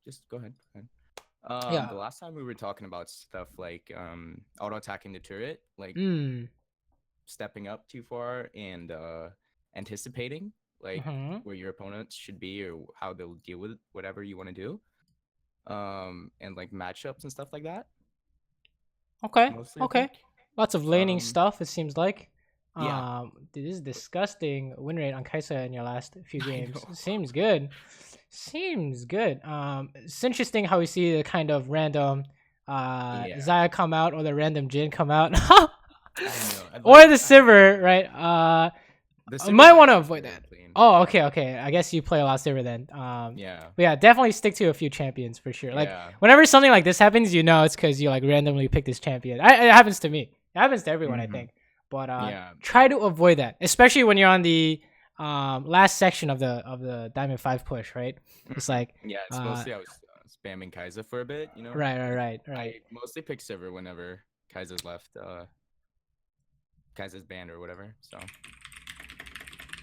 just go ahead. Go ahead. Yeah. The last time we were talking about stuff like auto attacking the turret, like Mm. stepping up too far and anticipating like Mm-hmm. where your opponents should be or how they'll deal with whatever you want to do. And like matchups and stuff like that. Okay. Mostly, I Okay. think. Lots of laning Um, stuff. It seems like. yeah, This is disgusting win rate on Kaisa in your last few I games. know. Seems good. Seems good. It's interesting how we see the kind of random Yeah, Zaya come out or the random Jin come out. I know. I Or like the Saber, right? the I Saber's might want to actually avoid very that. clean. Oh, okay, okay. I guess you play a lot Saber then. Yeah, But yeah, definitely stick to a few champions for sure. Like yeah. whenever something like this happens, you know it's because you like randomly pick this champion. It happens to me. It happens to everyone, I Hmm. think. But Yeah. try to avoid that, especially when you're on the last section of the Diamond Five push, right? It's Mhm. like Yeah, it's mostly I was spamming Kaiser for a bit, you know. right. I mostly pick Silver whenever Kaiser's left, Kaiser's banned or whatever. So,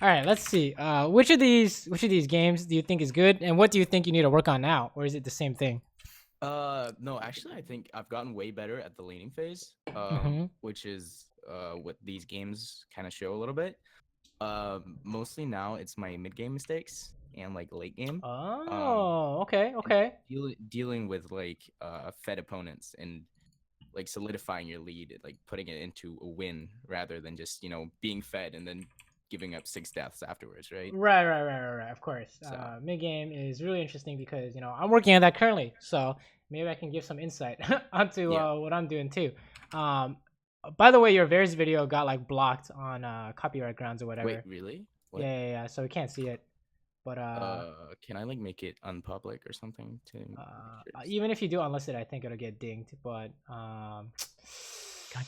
All right, let's see. Which of these games do you think is good, and what do you think you need to work on now, or is it the same thing? no, actually, I think I've gotten way better at the laning phase, Mm-hmm. which is what these games kind of show a little bit. Mostly now it's my mid game mistakes and like late game. Um, Oh, okay, and okay. dealing with like fed opponents and like solidifying your lead, like putting it into a win rather than just being fed and then giving up 6 deaths afterwards, right? Right. Of course. So Mid game is really interesting because I'm working on that currently, so maybe I can give some insight onto yeah. what I'm doing too. Um, by the way, your Varys video got like blocked on copyright grounds or Wait, whatever. really? What? Yeah. So we can't see it. But Can I like make it unpublic or something to make sure even if you do unlisted, I think it'll get dinged. But God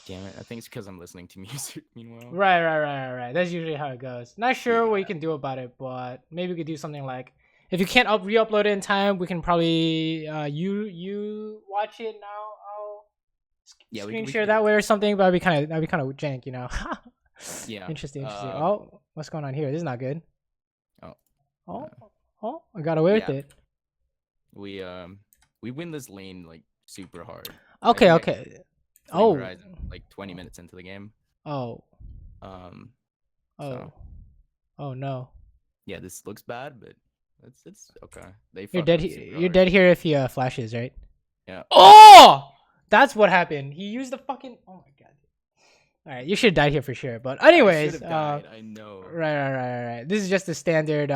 damn it! I think it's because I'm listening to music. Meanwhile, right. That's usually how it goes. Not sure what you yeah, can do about it, but maybe we could do something like if you can't re-upload it in time, we can probably you watch it now. I'll yeah, screen we share could do that way that. or something. But that'd be kind of jank. Yeah. Interesting. Oh, what's going on here? This is not good. Oh. Oh, Uh, I got away with yeah. it. We win this lane like super hard. I Okay, think I okay. putting Oh, Horizon like 20 minutes into the game. oh, Um, so oh, oh no. yeah, this looks bad, but it's okay. They You're fucked dead. up super You're hard. dead here if he flashes, right? Yeah. Oh, that's what happened. He used the fucking. Oh my god. All right, you should have died here for sure. But I should anyways, have died. I know. right. This is just the standard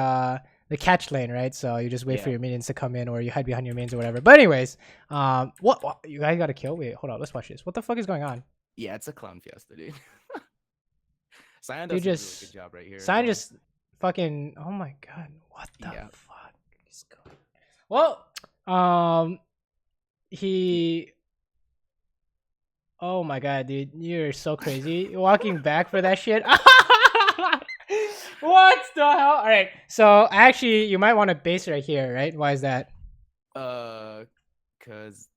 the catch lane, right? So you just wait for Yeah. your minions to come in, or you hide behind your mains or whatever. But anyways, what you guys got to kill? Wait, hold on. Let's watch this. What the fuck is going on? Yeah, it's a clown fiesta, dude. Cyan Dude, does a really good just job right here as sign well. just fucking. Oh my god, what the Yeah. fuck is going? Well, he. Oh my god, dude, you're so crazy. Walking back for that shit. What the hell? All right, so actually, you might want to base right here, right? Why is that? Cause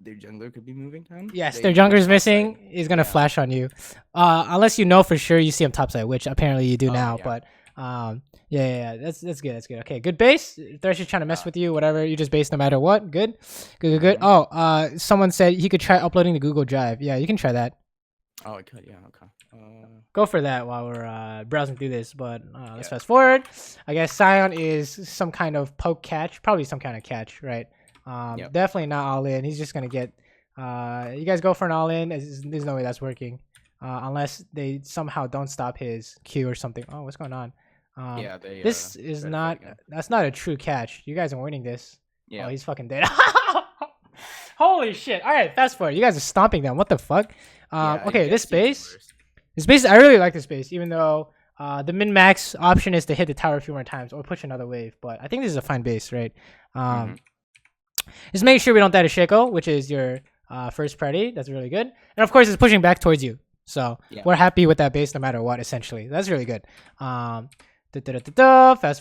their jungler could be moving down. Yes, They their push jungler's top missing. side. He's gonna Yeah. flash on you, unless you know for sure you see him topside, which apparently you do Oh now. yeah. But yeah. That's good. That's good. Okay, good base. Thresh is trying to mess with you. Whatever, you just base no matter what. Good. Mhm. Oh, someone said he could try uploading the Google Drive. Yeah, you can try that. Oh, I could. Yeah. Okay. Go for that while we're browsing through this. But let's Yeah. fast forward. I guess Sion is some kind of poke catch, probably some kind of catch, right? Yep. Definitely not all in. He's just gonna get. You guys go for an all in. There's no way that's working, unless they somehow don't stop his Q or something. Oh, what's going on? Yeah. They. This is try to fight not. again. That's not a true catch. You guys are winning this. Yeah. Oh, he's fucking dead. Holy shit! All right, fast forward. You guys are stomping them. What the fuck? Yeah, Okay, you this guys see the base. worst. This base, I really like this base, even though the min max option is to hit the tower a few more times or push another wave. But I think this is a fine base, right? Mhm. Just make sure we don't die to Shaco, which is your first priority. That's really good. And of course, it's pushing back towards you. So Yeah. we're happy with that base no matter what, essentially. That's really good. Fast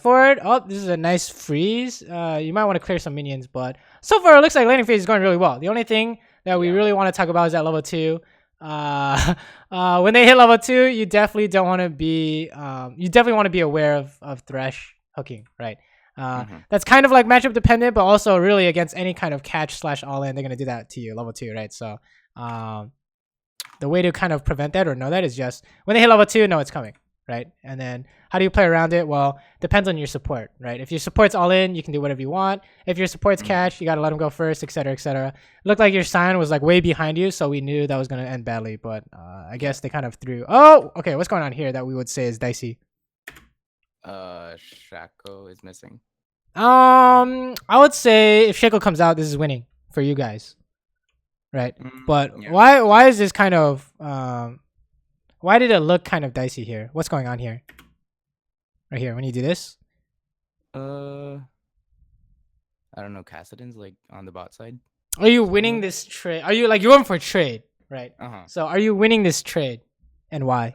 forward. Oh, this is a nice freeze. You might want to clear some minions, but so far it looks like laning phase is going really well. The only thing that we Yeah. really want to talk about is at level 2. When they hit level 2, you definitely don't want to be you definitely want to be aware of Thresh hooking, right? That's kind of like matchup dependent, but also really against any kind of catch / all in, they're gonna do that to you level 2, right? So the way to kind of prevent that or know that is just when they hit level 2, know it's coming, right? And then how do you play around it? Well, depends on your support, right? If your support's all in, you can do whatever you want. If your support's catch, you gotta let him go first, etc., etc. It looked like your sign was like way behind you, so we knew that was gonna end badly. But I guess they kind of threw. Oh, okay. What's going on here that we would say is dicey? Shaco is missing. I would say if Shaco comes out, this is winning for you guys, right? But yeah. why is this kind of why did it look kind of dicey here? What's going on here? Right here, when you do this. I don't know. Cassidon's like on the bot side. Are you winning this trade? Are you like you're going for a trade, right? Uh-huh. So are you winning this trade, and why?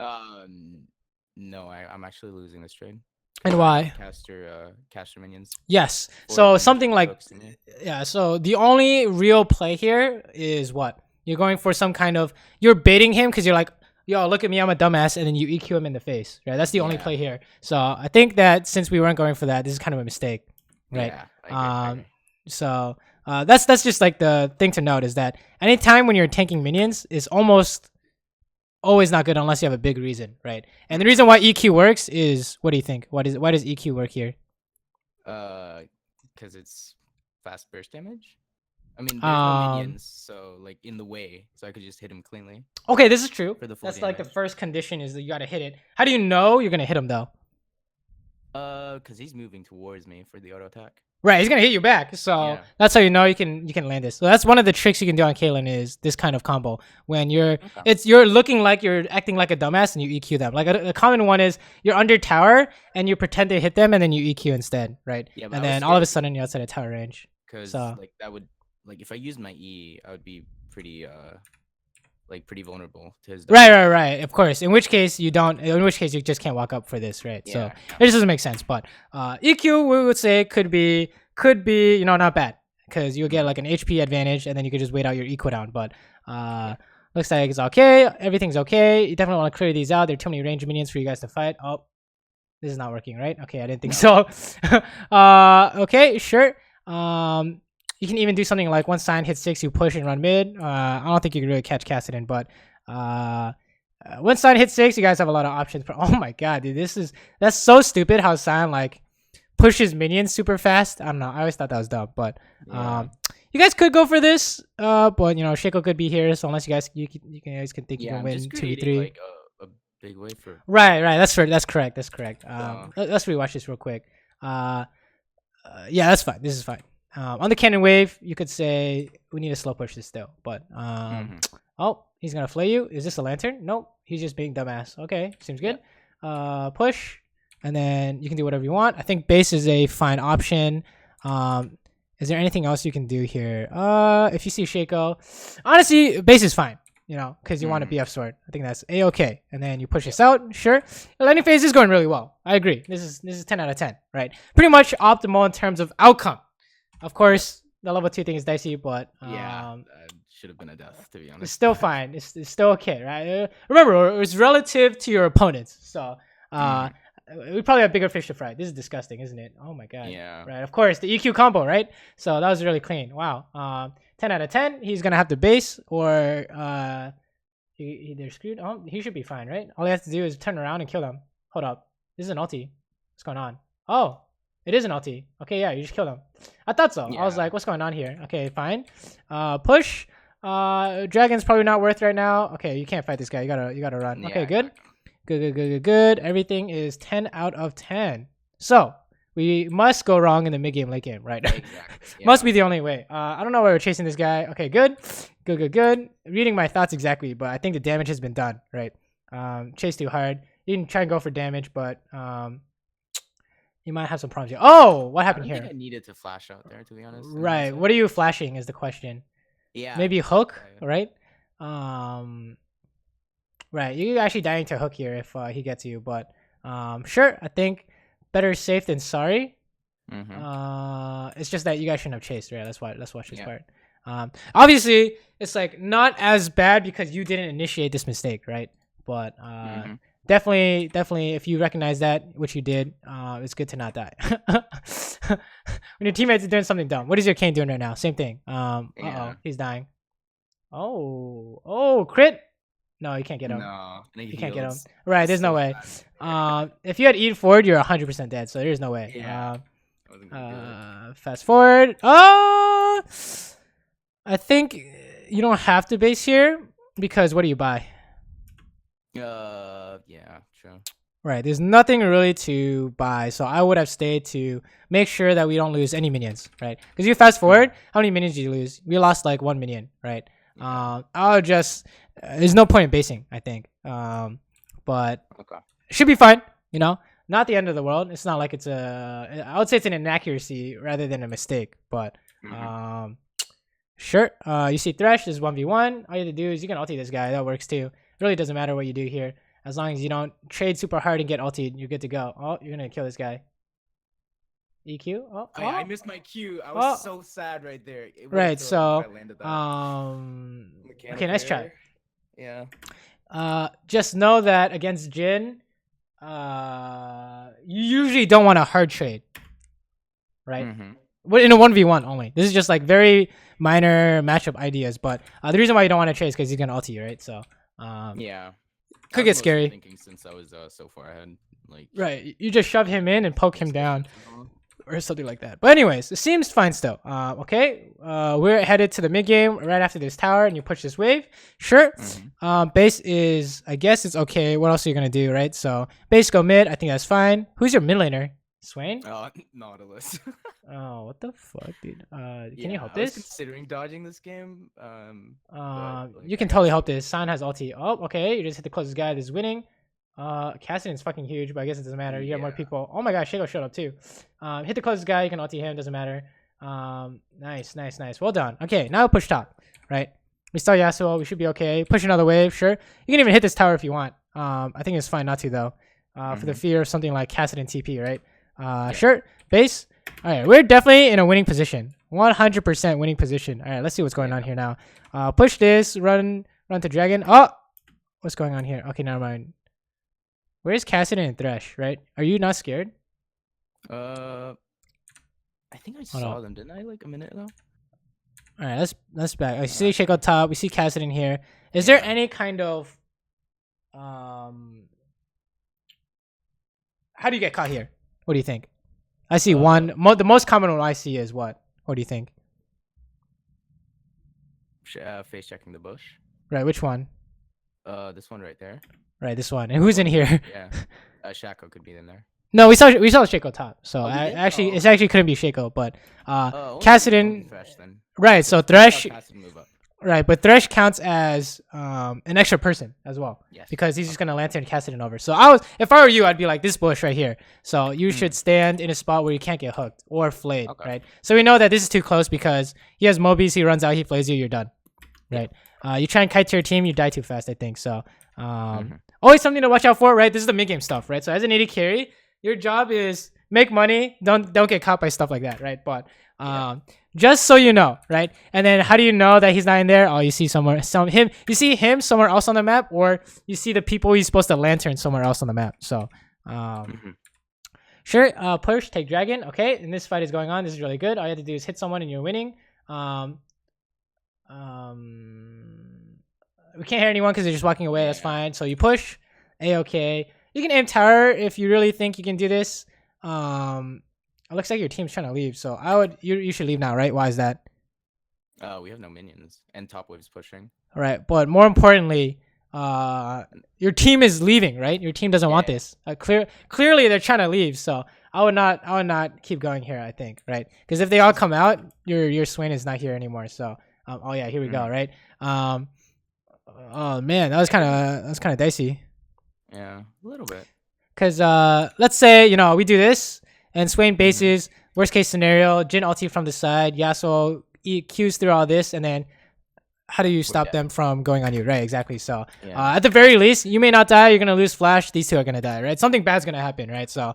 No, I'm actually losing this trade. And why? Caster minions. Yes. So something like yeah. So the only real play here is what you're going for some kind of you're baiting him because you're like, yo, look at me, I'm a dumbass, and then you EQ him in the face, right? That's the only play here. So I think that since we weren't going for that, this is kind of a mistake, right? Yeah, I agree. So that's just like the thing to note is that anytime when you're tanking minions is almost always not good unless you have a big reason, right? And the reason why EQ works is why does EQ work here? Because it's fast burst damage. I mean, there's no minions, so like in the way, so I could just hit him cleanly. Okay, this is true. For the full That's damage. like the first condition is that you gotta hit it. How do you know you're gonna hit him though? Because he's moving towards me for the auto attack. Right, he's gonna hit you back, so that's how you know you can land this. So that's one of the tricks you can do on Caitlyn is this kind of combo when you're you're looking like you're acting like a dumbass and you EQ them. Like a common one is you're under tower and you pretend to hit them and then you EQ instead, right? Yeah, and then all of a sudden you're outside of tower range. Because like that would like if I used my E, I would be pretty pretty vulnerable to his. Right. Of course. In which case you don't. In which case you just can't walk up for this, right? Yeah, so it just doesn't make sense. But EQ we would say could be not bad because you'll get like an HP advantage and then you could just wait out your E cooldown. But looks like it's okay. Everything's okay. You definitely want to clear these out. There are too many range minions for you guys to fight. Oh, this is not working, right? Okay, I didn't think so. Okay, sure. You can even do something like one sign hit 6, you push and run mid. I don't think you can really catch Cassidon, but one sign hit 6, you guys have a lot of options. Oh my god, dude, that's so stupid how Sign like pushes minions super fast. I don't know. I always thought that was dumb, but you guys could go for this. But you know, Shaco could be here, so unless you guys guys can think you can win 2v3. Like a big way for. Right. That's correct. Let's rewatch this real quick. Yeah, that's fine. This is fine. On the cannon wave, you could say we need to slow push this still, but oh, he's gonna flay you. Is this a lantern? Nope, he's just being dumbass. Okay, seems good. Push, and then you can do whatever you want. I think base is a fine option. Is there anything else you can do here? If you see Shaco, honestly, base is fine. You know, because you want a BF sword. I think that's a-okay. And then you push this out. Sure, the landing phase is going really well. I agree. This is 10 out of 10. Right, pretty much optimal in terms of outcome. Of course, the level 2 thing is dicey, but should have been a death, to be honest. It's still fine. It's still okay, right? Remember, it's relative to your opponents, so we probably have bigger fish to fry. This is disgusting, isn't it? Oh my god. Yeah. Right. Of course, the EQ combo, right? So that was really clean. Wow. 10 out of 10. He's gonna have to base, or they're screwed. Oh, he should be fine, right? All he has to do is turn around and kill them. Hold up. This is an ulti. What's going on? Oh. It is an ulti. Okay, yeah, you just killed him. I thought so. Yeah. I was like, what's going on here? Okay, fine. Push. Dragon's probably not worth right now. Okay, you can't fight this guy. You gotta run. Yeah, okay, good. Good. Everything is 10 out of 10. So we must go wrong in the mid game, late game, right? Exactly. Yeah. Must be the only way. I don't know why we're chasing this guy. Okay, good. Reading my thoughts exactly, but I think the damage has been done, right? Chase too hard. You can try and go for damage, but you might have some problems here. Oh, what happened here? I think I needed to flash out there, to be honest. Right. What are you flashing is the question. Yeah. Maybe hook, right? Right. You're actually dying to hook here if he gets you, but sure. I think better safe than sorry. It's just that you guys shouldn't have chased, right? Let's watch this part. Obviously, it's like not as bad because you didn't initiate this mistake, right? But definitely, if you recognize that, which you did, it's good to not die. When your teammates are doing something dumb. What is your Kane doing right now? Same thing. He's dying. Oh, crit. No, you can't get him. No, You can't get him. Right, there's no way. If you had eaten forward, you're 100% dead. So there's no way. Yeah. Fast forward. Oh, I think you don't have to base here because what do you buy? Yeah, true. Right, there's nothing really to buy, so I would have stayed to make sure that we don't lose any minions, right? Because you fast forward, how many minions did you lose? We lost like 1 minion, right? I'll just there's no point in basing, I think. But it should be fine, you know. Not the end of the world. It's not like it's I would say it's an inaccuracy rather than a mistake, but sure. You see Thresh, this is 1v1. All you have to do is you can ulti this guy. That works too. It really doesn't matter what you do here. As long as you don't trade super hard and get ultied, you're good to go. Oh, you're going to kill this guy. EQ? I missed my Q. I was so sad right there. Right, so okay, nice try. Yeah. Just know that against Jhin, you usually don't want a hard trade. Right? But in a 1v1 only. This is just like very minor matchup ideas, but the reason why you don't want to trade is because he's going to ulti you, right? So yeah. Could get scary. Thinking since I was so far ahead, like right, you just shove him in and poke him down, or something like that. But anyways, it seems fine still. Okay, we're headed to the mid game right after this tower, and you push this wave. Sure. Base is, I guess it's okay. What else are you gonna do, right? So base go mid. I think that's fine. Who's your mid laner? Swain? Nautilus. Oh, what the fuck, dude? Can you help I was this? considering dodging this game. You can totally help this. San has ulti. Oh, okay. You just hit the closest guy. This is winning. Cassidon's fucking huge, but I guess it doesn't matter. You got more people. Oh my gosh, Shaco showed up too. Hit the closest guy. You can ulti him. Doesn't matter. Nice. Well done. Okay, now push top. Right. We start Yasuo. We should be okay. Push another wave. Sure. You can even hit this tower if you want. I think it's fine not to though. For the fear of something like Cassidon TP. Right. Sure. Base. All right, we're definitely in a winning position. 100% winning position. All right, let's see what's going on here now. Push this. Run to dragon. Oh, what's going on here? Okay, never mind. Where's Cassidon and Thresh? Right? Are you not scared? I think I saw them, didn't I? Like a minute ago. All right, let's back. I see Shaco top. We see Cassidon here. Is there any kind of how do you get caught here? What do you think? I see one. The most common one I see is what? What do you think? Face checking the bush. Right. Which one? This one right there. Right. This one. And who's in here? Yeah. Shaco could be in there. No, we saw Shaco top. So it actually couldn't be Shaco, but Cassidon. Right. So Thresh. Right, but Thresh counts as an extra person as well, because he's just gonna lantern Cassidon over. So if I were you, I'd be like this bush right here. So you should stand in a spot where you can't get hooked or flayed, right? So we know that this is too close because he has Mobies, he runs out, he flays you, you're done, right? You try and kite to your team, you die too fast, I think. So always something to watch out for, right? This is the mid game stuff, right? So as an AD carry, your job is make money, don't get caught by stuff like that, right? But just so you know, right? And then how do you know that he's not in there? Oh, you see you see him somewhere else on the map, or you see the people he's supposed to lantern somewhere else on the map. So sure, push, take dragon. Okay, and this fight is going on. This is really good. All you have to do is hit someone and you're winning. We can't hear anyone because they're just walking away. That's fine. So you push. A-okay. You can aim tower if you really think you can do this. It looks like your team's trying to leave, so you should leave now, right? Why is that? We have no minions, and top wave's pushing. All right, but more importantly, your team is leaving, right? Your team doesn't want this. Clearly, they're trying to leave, so I would not keep going here. I think, right? Because if they all come out, your Swain is not here anymore. So, here we go, right? Oh man, that was kind of dicey. Yeah, a little bit. Because let's say we do this. And Swain bases, worst case scenario, Jhin ulti from the side, Yasuo Qs through all this, and then how do you stop them from going on you? Right, exactly. So at the very least, you may not die, you're going to lose flash, these two are going to die, right? Something bad's going to happen, right? So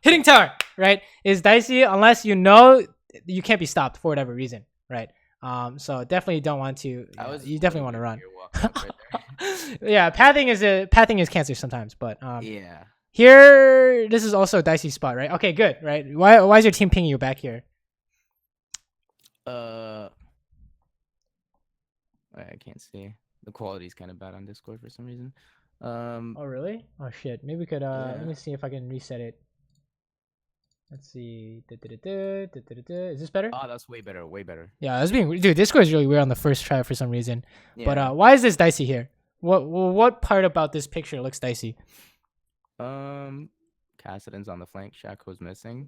hitting tower, right, is dicey unless you know you can't be stopped for whatever reason, right? So definitely don't want to. I Yeah, was you definitely want to literally run. here walking up right there. Yeah, pathing is cancer sometimes, but Yeah. here this is also a dicey spot, right? Okay, good, right? Why is your team pinging you back here? I can't see. The quality's kind of bad on Discord for some reason. Oh really? Oh shit. Maybe we could let Yeah. me see if I can reset it. Let's see. Is this better? Oh, that's way better. Way better. Yeah, that's being dude. Discord is really weird on the first try for some reason. Yeah. But why is this dicey here? What part about this picture looks dicey? Cassidon's on the flank. Shaco's missing.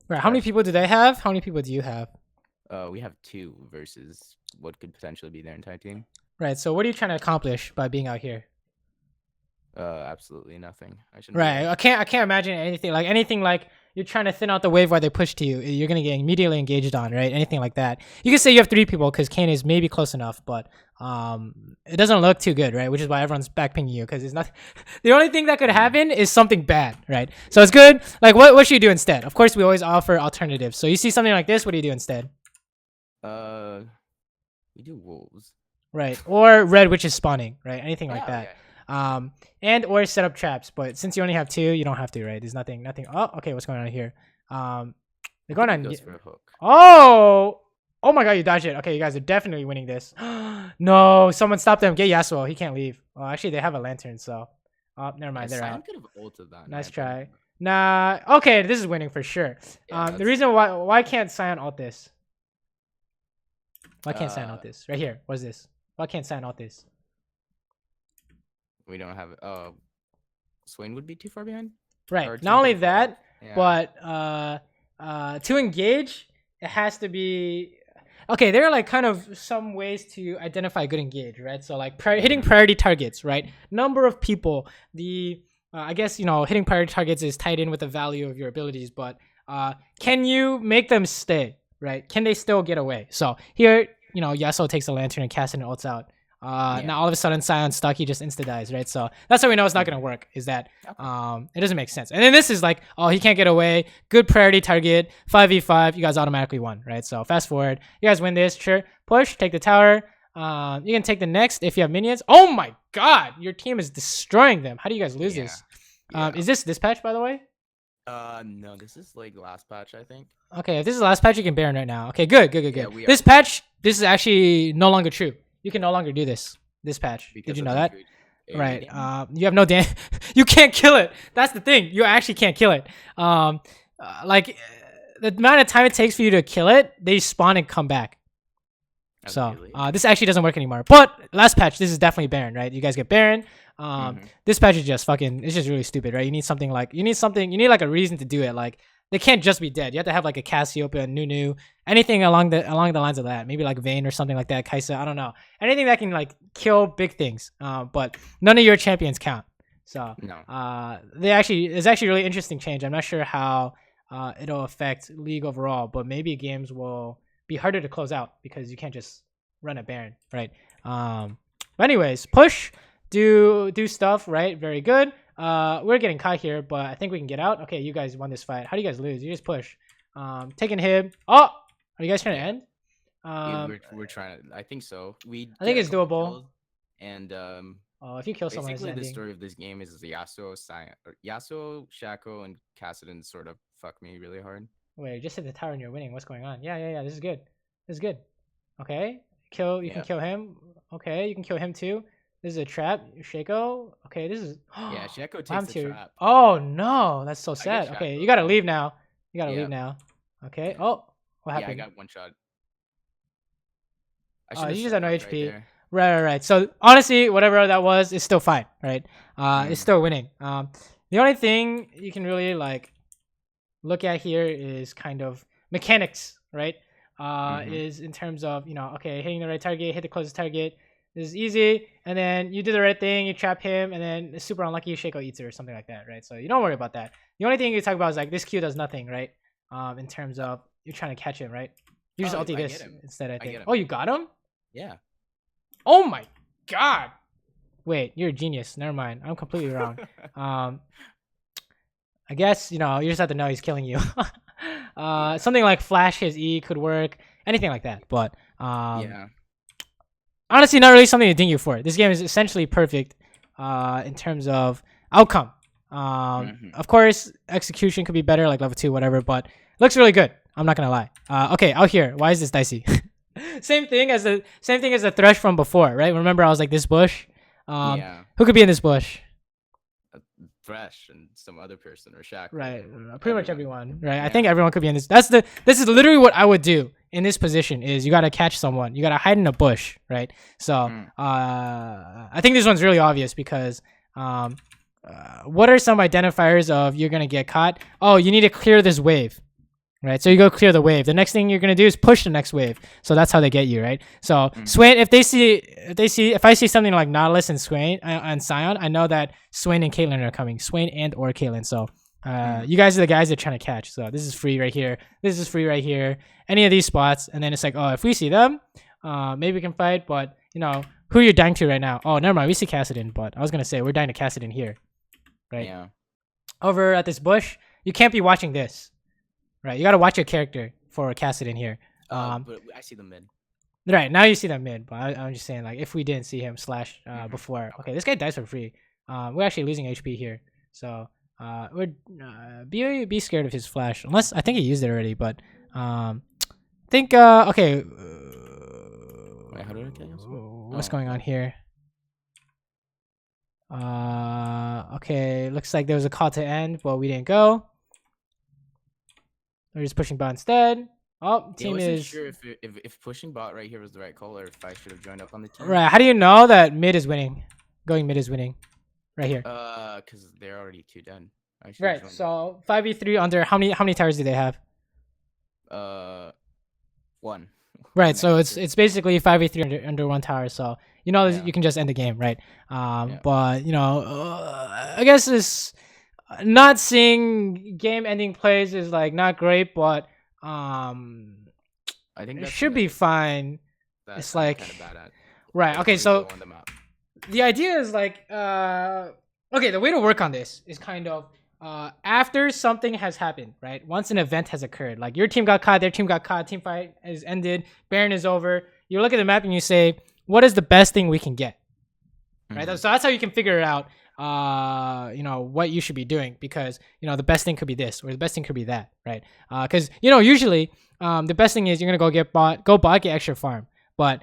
Right. How many people do they have? How many people do you have? We have 2 versus what could potentially be their entire team. Right. So what are you trying to accomplish by being out here? Absolutely nothing. I shouldn't. Right. I can't imagine anything like you're trying to thin out the wave while they push to you. You're gonna get immediately engaged on, right? Anything like that. You can say you have 3 people because Kane is maybe close enough, but it doesn't look too good, right? Which is why everyone's backpinging you because it's not. The only thing that could happen is something bad, right? So it's good. Like what should you do instead? Of course, we always offer alternatives. So you see something like this, what do you do instead? We do wolves. Right. Or red witch is spawning, right? Anything like Yeah, that. And or set up traps, but since you only have 2, you don't have to, right? There's nothing. Oh, okay. What's going on here? They're going on. Goes for a hook. Oh my god, you dodged it. Okay, you guys are definitely winning this. No, someone stop them. Get Yasuo. He can't leave. Oh, actually, they have a lantern, so. Oh, never mind. Yeah, They're Sion out. could have ulted that. Nice try. Nah. Okay, this is winning for sure. Yeah, The reason why can't Sion ult this? Why can't Sion Uh, ult this? Right here. What's this? Why can't Sion ult this? We don't have. Swain would be too far behind. Right. Or Not only 234. that, Yeah. but to engage, it has to be okay. There are like kind of some ways to identify good engage, right? So like hitting priority targets, right? Number of people. I guess hitting priority targets is tied in with the value of your abilities, but can you make them stay, right? Can they still get away? So here, Yasuo takes the lantern and casts it and ults out. Now all of a sudden Sion's stuck, he just insta dies, right? So that's how we know it's not gonna work, is that it doesn't make sense. And then this is like, oh, he can't get away, good priority target, 5v5, you guys automatically won, right? So fast forward, you guys win this, sure, push, take the tower, you can take the next if you have minions. Oh my god, your team is destroying them. How do you guys lose this? Is this patch, by the way? No, this is like last patch, I think. Okay, if this is the last patch, you can Baron right now. Okay, good. Yeah, This patch, this is actually no longer true. You can no longer do this patch. Did you know that? Right. You have no damn. You can't kill it. That's the thing. You actually can't kill it. Like the amount of time it takes for you to kill it, they spawn and come back. So this actually doesn't work anymore. But last patch, this is definitely Baron, right? You guys get Baron. This patch is just fucking. It's just really stupid, right? You need like a reason to do it. Like they can't just be dead. You have to have like a Cassiopeia, Nunu, anything along the lines of that. Maybe like Vayne or something like that. Kaisa, I don't know. Anything that can like kill big things. But none of your champions count. So no. It's actually a really interesting change. I'm not sure how it'll affect League overall, but maybe games will be harder to close out because you can't just run a Baron, right? But anyways, push, do stuff, right? Very good. We're getting caught here, but I think we can get out. Okay, you guys won this fight. How do you guys lose? You just push. Taking him. Oh, are you guys trying to end? We're trying to. I think so. I think it's doable. And if you kill someone, it's basically the ending. story of this game is Yasuo, Shaco, and Cassidon sort of fuck me really hard. Wait, just hit the tower and you're winning. What's going on? Yeah. This is good. Okay, you can kill him. Okay, you can kill him too. This is a trap. Shaco. Okay, this is. Yeah, Shaco takes the trap. Oh no, that's so sad. Okay, you gotta leave now. Leave now. Okay. Oh, what happened? Yeah, I got one shot. Oh, you just had no HP. Right. So honestly, whatever that was, it's still fine, right? It's still winning. The only thing you can really like look at here is kind of mechanics, right? Is in terms of okay, hitting the right target, hit the closest target. This is easy, and then you do the right thing, you trap him, and then it's super unlucky Shaco eats it or something like that, right? So you don't worry about that. The only thing you talk about is like this Q does nothing, right? In terms of you're trying to catch him, right? You just ulti this instead, I think. Oh, you got him? Yeah. Oh my god! Wait, you're a genius. Never mind. I'm completely wrong. I guess you just have to know he's killing you. Something like flash his E could work. anything like that. But Yeah. honestly, not really something to ding you for. This game is essentially perfect in terms of outcome. Of course, execution could be better, like level 2, whatever, but it looks really good. I'm not gonna lie. Okay, out here. Why is this dicey? same thing as the thresh from before, right? Remember, I was like this bush. Yeah. Who could be in this bush? Thresh and some other person or Shaq. Right, pretty much everyone. Right, Yeah. I think everyone could be in this. This is literally what I would do in this position. Is you gotta catch someone, you gotta hide in a bush, right? So, I think this one's really obvious because, what are some identifiers of you're gonna get caught? Oh, you need to clear this wave, right? So you go clear the wave. The next thing you're gonna do is push the next wave. So that's how they get you, right? So Swain, if I see something like Nautilus and Swain and Scion, I know that Swain and Caitlyn are coming. Swain and or Caitlyn. So you guys are the guys they're trying to catch. So this is free right here. This is free right here. Any of these spots, and then it's like, oh, if we see them, maybe we can fight. But you know, who you're dying to right now? Oh, never mind. We see Cassidon, but I was gonna say we're dying to Cassidon here, right? Yeah. Over at this bush, you can't be watching this. Right, you gotta watch your character for Cassidon here. But I see the mid. Right, now you see that mid, but I'm just saying, like, if we didn't see him slash before. Okay, this guy dies for free. We're actually losing HP here, so we're be scared of his flash, unless I think he used it already. But think okay. Wait, how did I get him? What's going on here? Okay, looks like there was a call to end, but we didn't go. We're just pushing bot instead. Oh, team I wasn't is sure if pushing bot right here was the right call or if I should have joined up on the team. right. How do you know that mid is winning? Going mid is winning, right here. Because they're already 2 done. Right. So 5v3 under how many towers do they have? 1. Right. So it's basically 5v3 under 1 tower. So you know you can just end the game, right? But you know, I guess this not seeing game-ending plays is like not great, but I think it should be fine. It's like kind of bad at. Right. Okay. So the idea is like okay. The way to work on this is kind of after something has happened, right? Once an event has occurred, like your team got caught, their team got caught, team fight is ended, Baron is over. You look at the map and you say, what is the best thing we can get? Right. So that's how you can figure it out. You know what you should be doing, because you know the best thing could be this or the best thing could be that, right? Because you know usually the best thing is you're gonna get bot, get extra farm. But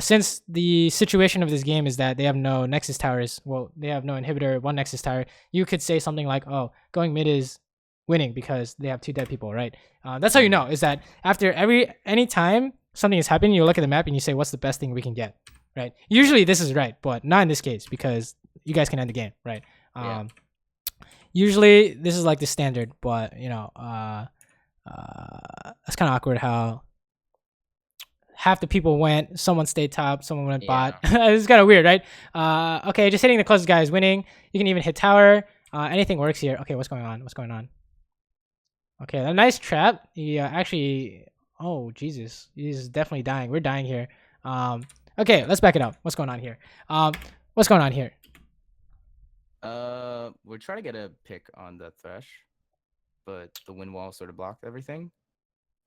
since the situation of this game is that they have no Nexus towers, well, they have no inhibitor, 1 Nexus tower, you could say something like, oh, going mid is winning because they have 2 dead people, right? That's how you know, is that after any time something is happening, you look at the map and you say, what's the best thing we can get, right? Usually this is right, but not in this case because you guys can end the game, right? Usually this is like the standard, but you know, that's kind of awkward how half the people went, someone stayed top, someone went bot. It's kind of weird, right? Okay, just hitting the closest guy is winning. You can even hit tower. Anything works here. Okay, what's going on? What's going on? Okay, a nice trap. He actually, oh Jesus, he's definitely dying. We're dying here. Okay, let's back it up. What's going on here? What's going on here? We're trying to get a pick on the thresh, but the wind wall sort of blocked everything,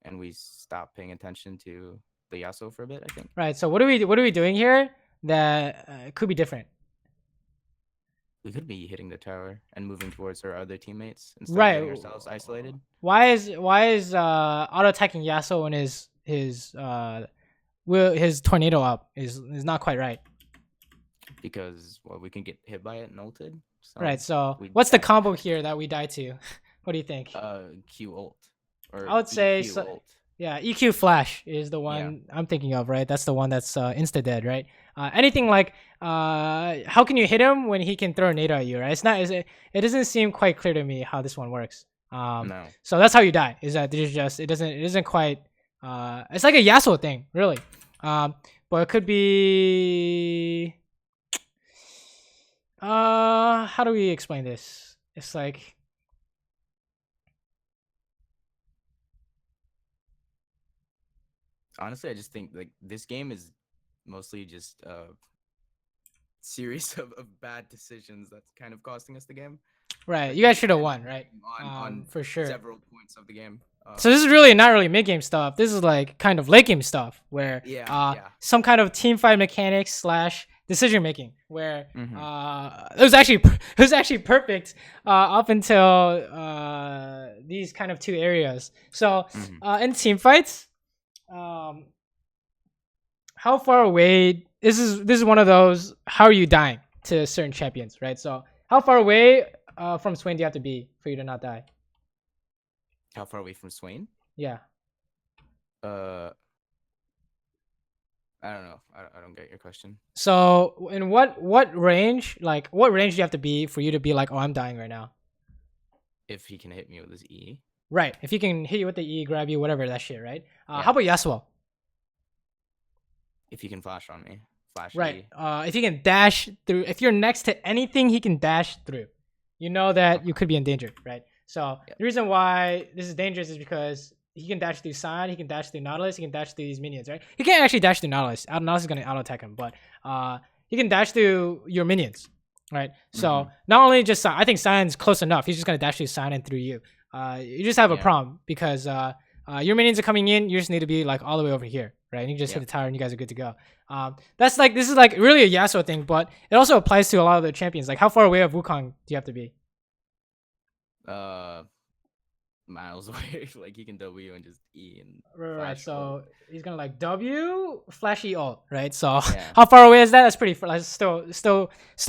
and we stopped paying attention to the Yasuo for a bit, I think. Right. So what are we doing here that could be different? We could be hitting the tower and moving towards our other teammates instead of getting ourselves isolated. Why is auto attacking Yasuo when his tornado up is not quite right? Because well, we can get hit by it and ulted. So right. So what's the combo here that we die to? What do you think? Q ult. Or I would say EQ ult. Yeah, EQ flash is the one I'm thinking of, right? That's the one that's insta dead, right? Anything like how can you hit him when he can throw a nade at you, right? It doesn't seem quite clear to me how this one works. No. So that's how you die. Is that there's just it isn't quite it's like a Yasuo thing, really. But it could be how do we explain this? It's like honestly, I just think like this game is mostly just a series of bad decisions that's kind of costing us the game. Right, you guys should have won, right? On for sure. Several points of the game. So this is really not really mid game stuff. This is like kind of late game stuff where Yeah. some kind of team fight mechanics slash decision making where Mhm. it was actually perfect up until these kind of two areas. So Mhm. in team fights, um, how far away this is one of those how are you dying to certain champions, right? So how far away from Swain do you have to be for you to not die? How far away from Swain? Yeah. Uh, I don't know. I don't get your question. So in what range, like what range do you have to be for you to be like, oh, I'm dying right now? If he can hit me with his E. Right. If he can hit you with the E, grab you, whatever that shit, right? How Yeah. about Yasuo? If he can flash on me, flash Right. E. If he can dash through, if you're next to anything he can dash through, you know that you could be in danger, right? So Yep. the reason why this is dangerous is because he can dash through Sign, he can dash through Nautilus, he can dash through these minions, right? He can't actually dash through Nautilus. Nautilus is gonna auto attack him, but he can dash through your minions, right? So Mhm. not only just I think Sign's close enough. He's just gonna dash through Sign and through you. You just have a Yeah. problem because your minions are coming in. You just need to be like all the way over here, right? And you just hit Yep. the tower and you guys are good to go. That's like this is like really a Yasuo thing, but it also applies to a lot of the champions. Like how far away of Wukong do you have to be? Miles away. Like he can W and just E and Right. flash. So he's gonna like W flashy ult, right? So Yeah. how far away is that? That's pretty far. That's still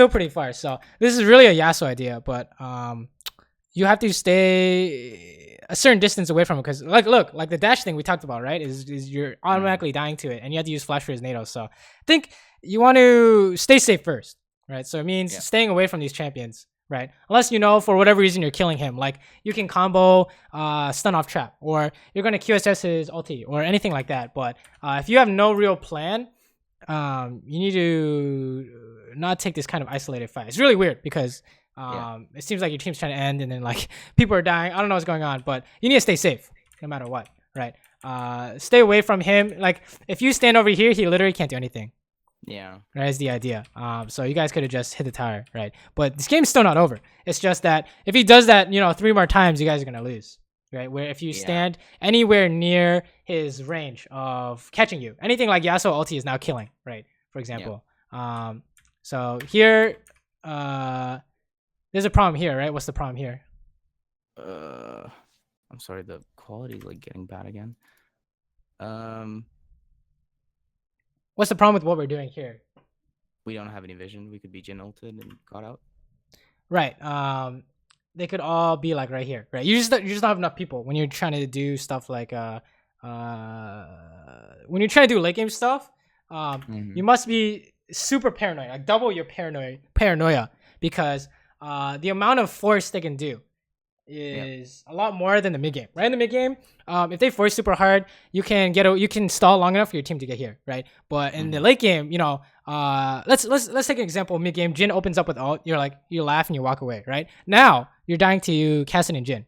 pretty far. So this is really a Yasuo idea, but you have to stay a certain distance away from it because like look like the dash thing we talked about, right? Is you're automatically dying to it and you have to use flash for his NATO. So I think you want to stay safe first, right? So it means Yeah. staying away from these champions, right? Unless you know for whatever reason you're killing him, like you can combo stun off trap or you're gonna QSS his ulti or anything like that. But if you have no real plan, you need to not take this kind of isolated fight. It's really weird because it seems like your team's trying to end and then like people are dying. I don't know what's going on, but you need to stay safe no matter what, right? Stay away from him. Like if you stand over here, he literally can't do anything. Yeah. Right, is the idea. So you guys could have just hit the tower, right? But this game's still not over. It's just that if he does that, 3 more times, you guys are gonna lose, right? Where if you Yeah. stand anywhere near his range of catching you, anything like Yasuo ulti is now killing, right? For example. So here, there's a problem here, right? What's the problem here? I'm sorry. The quality's like getting bad again. What's the problem with what we're doing here? We don't have any vision. We could be Jin ulted and caught out. Right. They could all be like right here, right? You just don't have enough people when you're trying to do stuff like when you're trying to do late game stuff. You must be super paranoid, like double your paranoia, because the amount of force they can do is a lot more than the mid game. Right in the mid game, if they force super hard, you can stall long enough for your team to get here, right? But in the late game, let's take an example. Mid game, Jin opens up with ult. You're like you laugh and you walk away, right? Now you're dying to Cassin and Jin,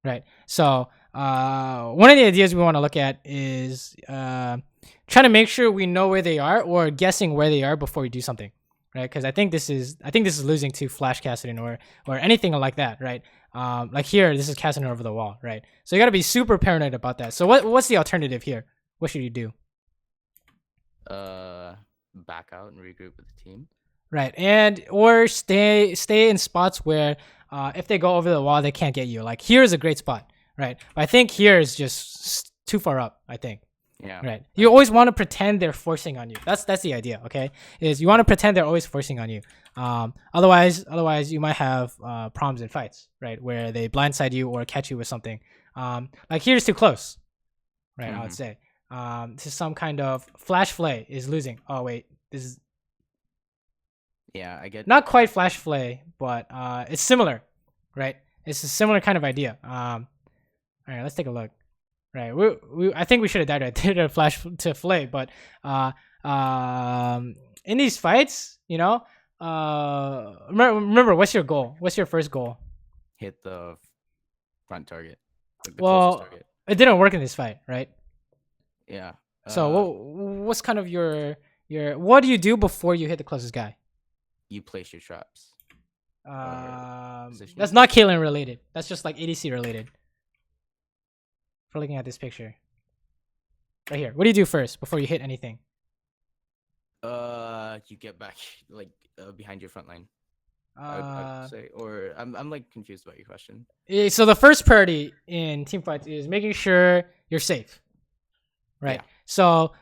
right? So one of the ideas we want to look at is trying to make sure we know where they are or guessing where they are before we do something, right? Because I think this is losing to Flash Cassidon or anything like that, right? Like here, this is Cassidon over the wall, right? So you got to be super paranoid about that. So what's the alternative here? What should you do? Back out and regroup with the team. Right, and or stay in spots where if they go over the wall, they can't get you. Like here is a great spot, right? But I think here is just too far up. I think. Yeah. Right. You always want to pretend they're forcing on you. That's the idea. Okay. Is you want to pretend they're always forcing on you. Otherwise you might have problems in fights, right? Where they blindside you or catch you with something. Like here's too close, right? I would say. To some kind of flash flay is losing. Oh wait, this is. Yeah, I get. Not quite flash flay, but it's similar, right? It's a similar kind of idea. All right, let's take a look. Right, I think we should have died right there to flash to flay, but in these fights, remember what's your goal? What's your first goal? Hit the front target. Like the Well, closest target. it didn't work in this fight, right? Yeah. So what's kind of your what do you do before you hit the closest guy? You place your traps. That's position. not Caitlyn related. That's just like ADC related. for looking at this picture. Right here. What do you do first before you hit anything? You get back like behind your front line. I'd say, or I'm like confused about your question. So the first priority in team fights is making sure you're safe, right? Yeah. So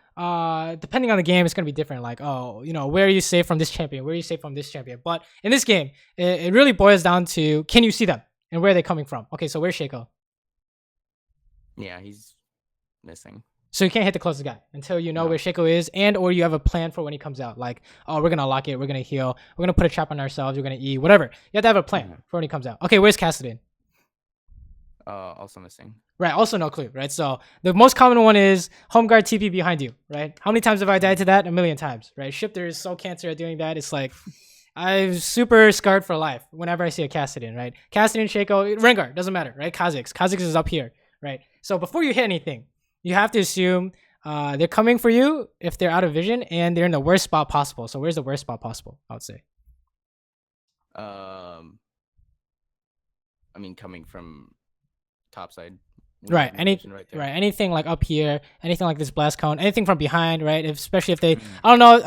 depending on the game, it's gonna be different. Like, oh, you know, where are you safe from this champion? Where are you safe from this champion? But in this game, it really boils down to, can you see them and where are they coming from? Okay, so where's Shaco? Yeah, he's missing. So you can't hit the closest guy until you know No. where Shaco is, and or you have a plan for when he comes out. Like, oh, we're gonna lock it, we're gonna heal, we're gonna put a trap on ourselves, we're gonna E, whatever. You have to have a plan for when he comes out. Okay, where's Cassidin? Also missing. Right, also no clue, right? So the most common one is home guard TP behind you, right? How many times have I died to that? A million times, right? Shifter is so cancer at doing that. It's like, I'm super scarred for life whenever I see a Cassidin, right? Cassidin, Shaco, Rengar, doesn't matter, right? Kha'Zix is up here, right? So before you hit anything, you have to assume they're coming for you if they're out of vision and they're in the worst spot possible. So where's the worst spot possible, I would say? I mean, coming from top side. Right. Right there. Right. Anything like up here, anything like this blast cone, anything from behind, right? Especially if they, I don't know.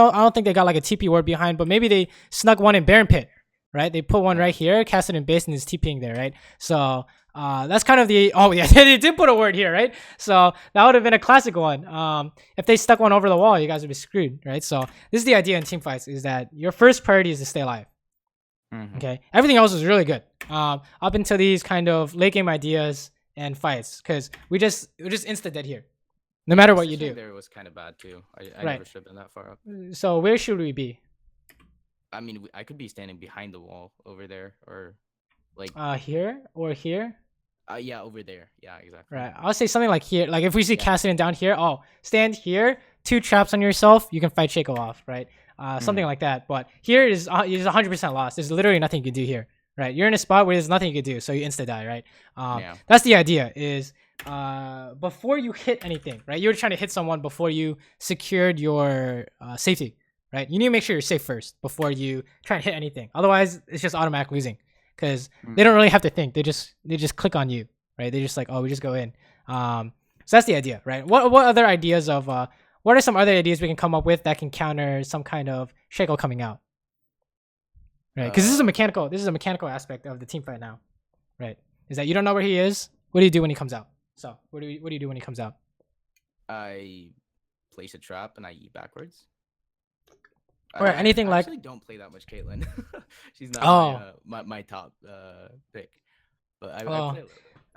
I don't think they got like a TP ward behind, but maybe they snuck one in Baron Pit, right? They put one right here, cast it in base, and is TPing there, right? So that's kind of the, oh yeah, they did put a word here, right? So that would have been a classic one. If they stuck one over the wall, you guys would be screwed, right? So this is the idea in team fights, is that your first priority is to stay alive. Okay, everything else is really good up until these kind of late game ideas and fights, because we're just insta dead here no matter what you do. There was kind of bad too. I Right. never should have been that far up. So where should we be? I mean, I could be standing behind the wall over there, or like Here or here? yeah, over there. Yeah, exactly. Right, I'll say something like here. Like if we see Cassidin down here, oh, stand here, 2 traps on yourself, you can fight Shaco off, right? Something like that. But here is 100% lost. There's literally nothing you can do here, right? You're in a spot where there's nothing you can do, so you insta die, right? That's the idea. Is before you hit anything, right? You're trying to hit someone before you secured your safety, right? You need to make sure you're safe first before you try and hit anything. Otherwise, it's just automatic losing, because they don't really have to think. They just click on you, right? They just like, oh, we just go in. So that's the idea, right? What other ideas of what are some other ideas we can come up with that can counter some kind of Shaco coming out? Right, because this is a mechanical aspect of the team fight now, right? Is that you don't know where he is. What do you do when he comes out? So what do you do when he comes out? I place a trap and I eat backwards. Or anything like. I actually don't play that much Caitlyn. She's not my top pick, but I play a little bit.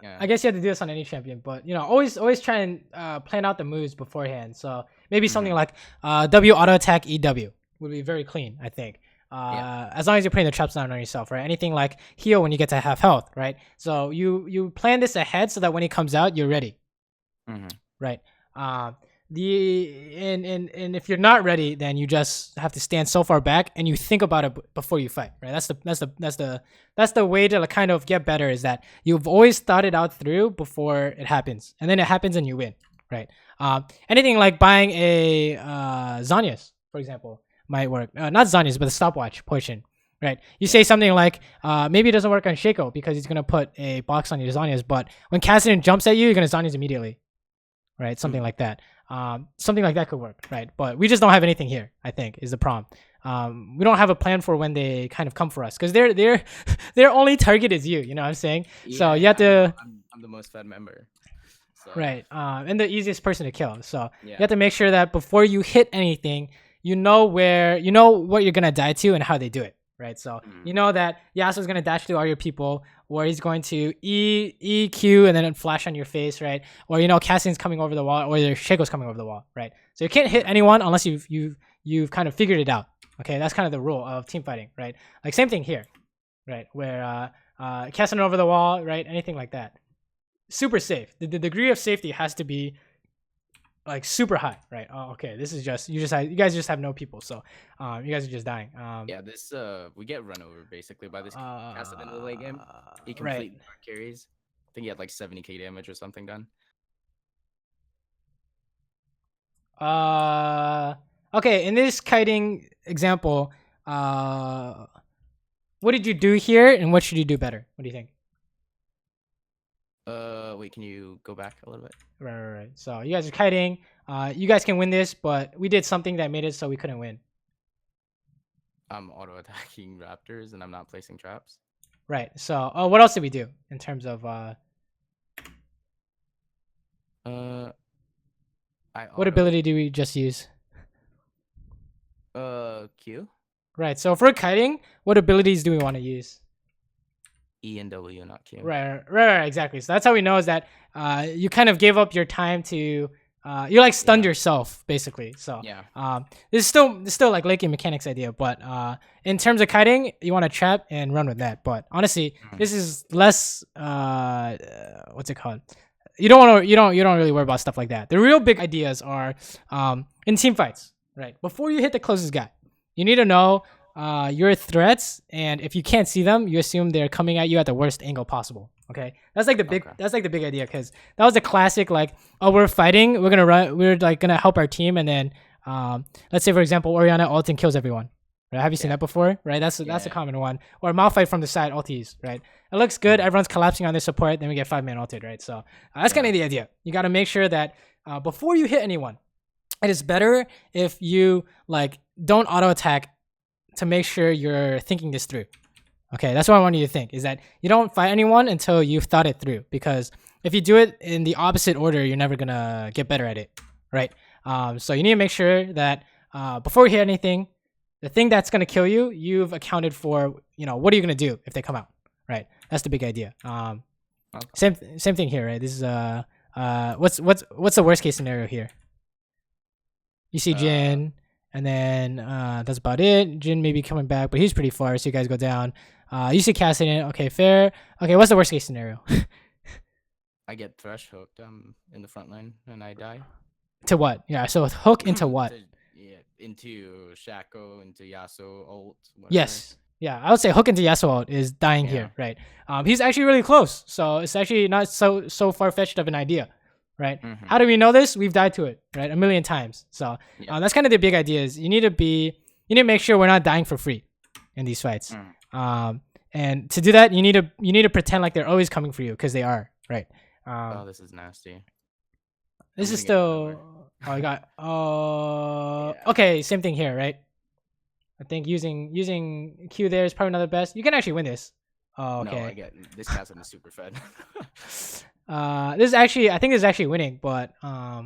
Yeah. I guess you have to do this on any champion, but you know, always try and plan out the moves beforehand. So maybe something like W auto attack EW would be very clean, I think. As long as you're putting the traps down on yourself, right? Anything like heal when you get to half health, right? So you plan this ahead so that when he comes out, you're ready, right? And if you're not ready, then you just have to stand so far back and you think about it before you fight, right? That's the way to kind of get better, is that you've always thought it out through before it happens, and then it happens and you win, right? Anything like buying a Zhonya's, for example, might work. Not Zhonya's, but the stopwatch potion, right? You say something like, maybe it doesn't work on Shaco because he's gonna put a box on your Zhonya's, but when Cassidin jumps at you, you're gonna Zhonya's immediately, right? Something like that. Something like that could work, right? But we just don't have anything here, I think, is the problem. We don't have a plan for when they kind of come for us, because their only target is you know what I'm saying? Yeah, so you have to. I'm the most fed member. So. Right, and the easiest person to kill. So you have to make sure that before you hit anything, you know what you're gonna die to and how they do it, right? So you know that Yasuo's gonna dash through all your people, or he's going to EQ and then flash on your face, right? Or you know Cassian's coming over the wall, or Shaco's coming over the wall, right? So you can't hit anyone unless you've kind of figured it out. Okay, that's kind of the rule of team fighting, right? Like same thing here, right? Where casting over the wall, right? Anything like that, super safe. The degree of safety has to be like super high, right? Oh, okay, this is just you guys just have no people, so you guys are just dying. Yeah, this we get run over basically by this Cassidin in the late game. He complete carries. I think he had like 70k damage or something done. Okay, in this kiting example, what did you do here, and what should you do better? What do you think? Wait, can you go back a little bit? Right. So you guys are kiting. You guys can win this, but we did something that made it so we couldn't win. I'm auto attacking raptors and I'm not placing traps. Right. So what else did we do in terms of what ability do we just use? Q. Right. So if we're kiting, what abilities do we want to use? E and W, not Q. Right. Exactly. So that's how we know is that you kind of gave up your time to you like stunned yourself basically. So yeah. this is still like Lakey mechanics idea, but in terms of kiting, you want to trap and run with that. But honestly, this is less what's it called? You don't really worry about stuff like that. The real big ideas are in team fights, right? Before you hit the closest guy, you need to know your threats, and if you can't see them, you assume they're coming at you at the worst angle possible. Okay, that's like the big idea, because that was the classic like, oh, we're fighting, we're like gonna help our team, and then let's say for example Orianna ult and kills everyone. Right? Have you seen that before? Right, that's a common one. Or Malphite from the side ultis. Right, it looks good. Everyone's collapsing on their support, then we get 5-man ulted. Right, so that's kind of the idea. You got to make sure that before you hit anyone, it is better if you like don't auto attack to make sure you're thinking this through. Okay, that's what I want you to think, is that you don't fight anyone until you've thought it through, because if you do it in the opposite order, you're never gonna get better at it, right? So you need to make sure that before you hit anything, the thing that's gonna kill you, you've accounted for. What are you gonna do if they come out, right? That's the big idea. Same thing here, right? This is what's the worst case scenario here? You see Jin. And then that's about it. Jin may be coming back, but he's pretty far, so you guys go down. You see Cassidy. Okay, fair. Okay, what's the worst case scenario? I get thresh hooked in the front line and I die. To what? Yeah, so hook into what? Into Shaco, into Yasuo ult. Whatever. Yes. Yeah, I would say hook into Yasuo ult is dying here, right? He's actually really close, so it's actually not so far-fetched of an idea. Right? How do we know this? We've died to it, right? 1 million times. So that's kind of the big idea. Is you need to make sure we're not dying for free in these fights. And to do that, you need to pretend like they're always coming for you, because they are, right? Oh, this is nasty. This is still. Oh, I got. Okay, same thing here, right? I think using Q there is probably not the best. You can actually win this. Oh, okay. No, I get this guy's in the super fed. I think this is actually winning, but I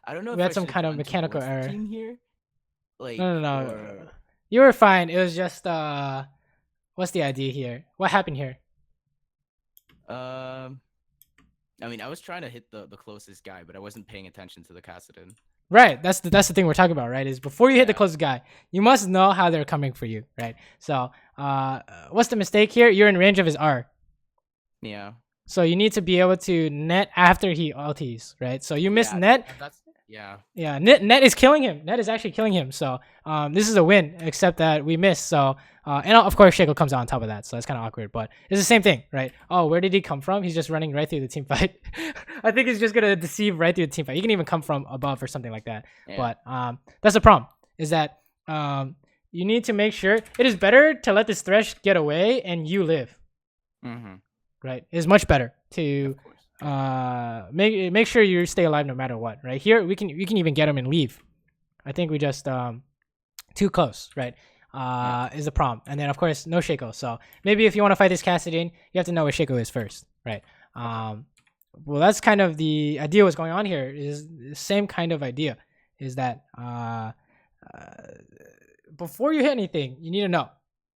don't know. We had some kind of mechanical error team here. Like, no. You were fine. It was just what's the idea here? What happened here? I mean, I was trying to hit the closest guy, but I wasn't paying attention to the Kassadin. Right, that's the thing we're talking about, right? Is before you hit the closest guy, you must know how they're coming for you, right? So, what's the mistake here? You're in range of his R. Yeah. So you need to be able to net after he ultis, right? So you miss net. Yeah. Net is killing him. Net is actually killing him. So this is a win, except that we missed. So and of course Shaco comes out on top of that. So that's kind of awkward, but it's the same thing, right? Oh, where did he come from? He's just running right through the team fight. I think he's just gonna deceive right through the team fight. He can even come from above or something like that. Yeah. But that's the problem. Is that you need to make sure it is better to let this Thresh get away and you live. Right, it's much better to make sure you stay alive no matter what. Right here, we can even get him and leave. I think we just too close. Right, is the problem. And then of course no Shaco. So maybe if you want to fight this Kassadin, you have to know where Shaco is first. Right. Well, that's kind of the idea. What's going on here is the same kind of idea. Is that before you hit anything, you need to know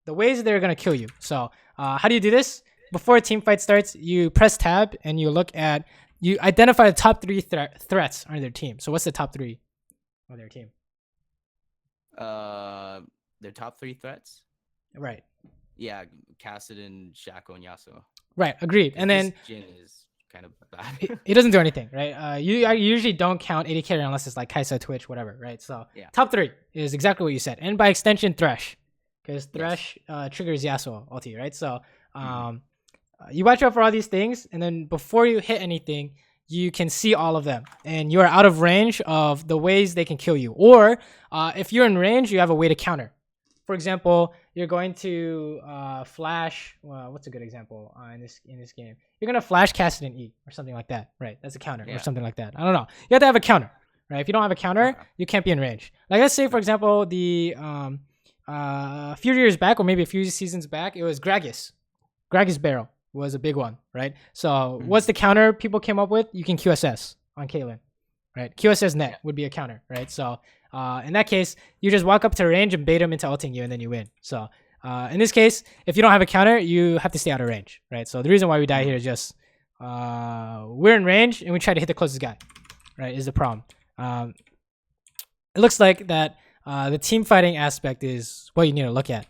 the ways they're gonna kill you. So how do you do this? Before a team fight starts, you press tab and you identify the top 3 threats on their team. So what's the top 3 on their team? Their top 3 threats? Right. Yeah, Kassadin, Shaco, and Yasuo. Right, agreed. And then Jin is kind of bad. He doesn't do anything, right? You usually don't count AD carry unless it's like Kai'Sa, Twitch, whatever, right? So top 3 is exactly what you said. And by extension, Thresh. Because Thresh triggers Yasuo ulti, right? So you watch out for all these things, and then before you hit anything, you can see all of them, and you are out of range of the ways they can kill you. Or if you're in range, you have a way to counter. for example, you're going to flash. Well, what's a good example in this game? You're gonna flash cast it in E or something like that, right? That's a counter or something like that. I don't know. You have to have a counter, right? If you don't have a counter, you can't be in range. Like let's say, for example, the a few years back, or maybe a few seasons back, it was Gragas. Gragas Barrel was a big one, right? So what's the counter people came up with? You can QSS on Caitlyn, right? QSS net would be a counter, right? So in that case, you just walk up to range and bait him into ulting you, and then you win. So in this case, if you don't have a counter, you have to stay out of range, right? So the reason why we die here is just we're in range and we try to hit the closest guy, right? Is the problem. It looks like that the team fighting aspect is what you need to look at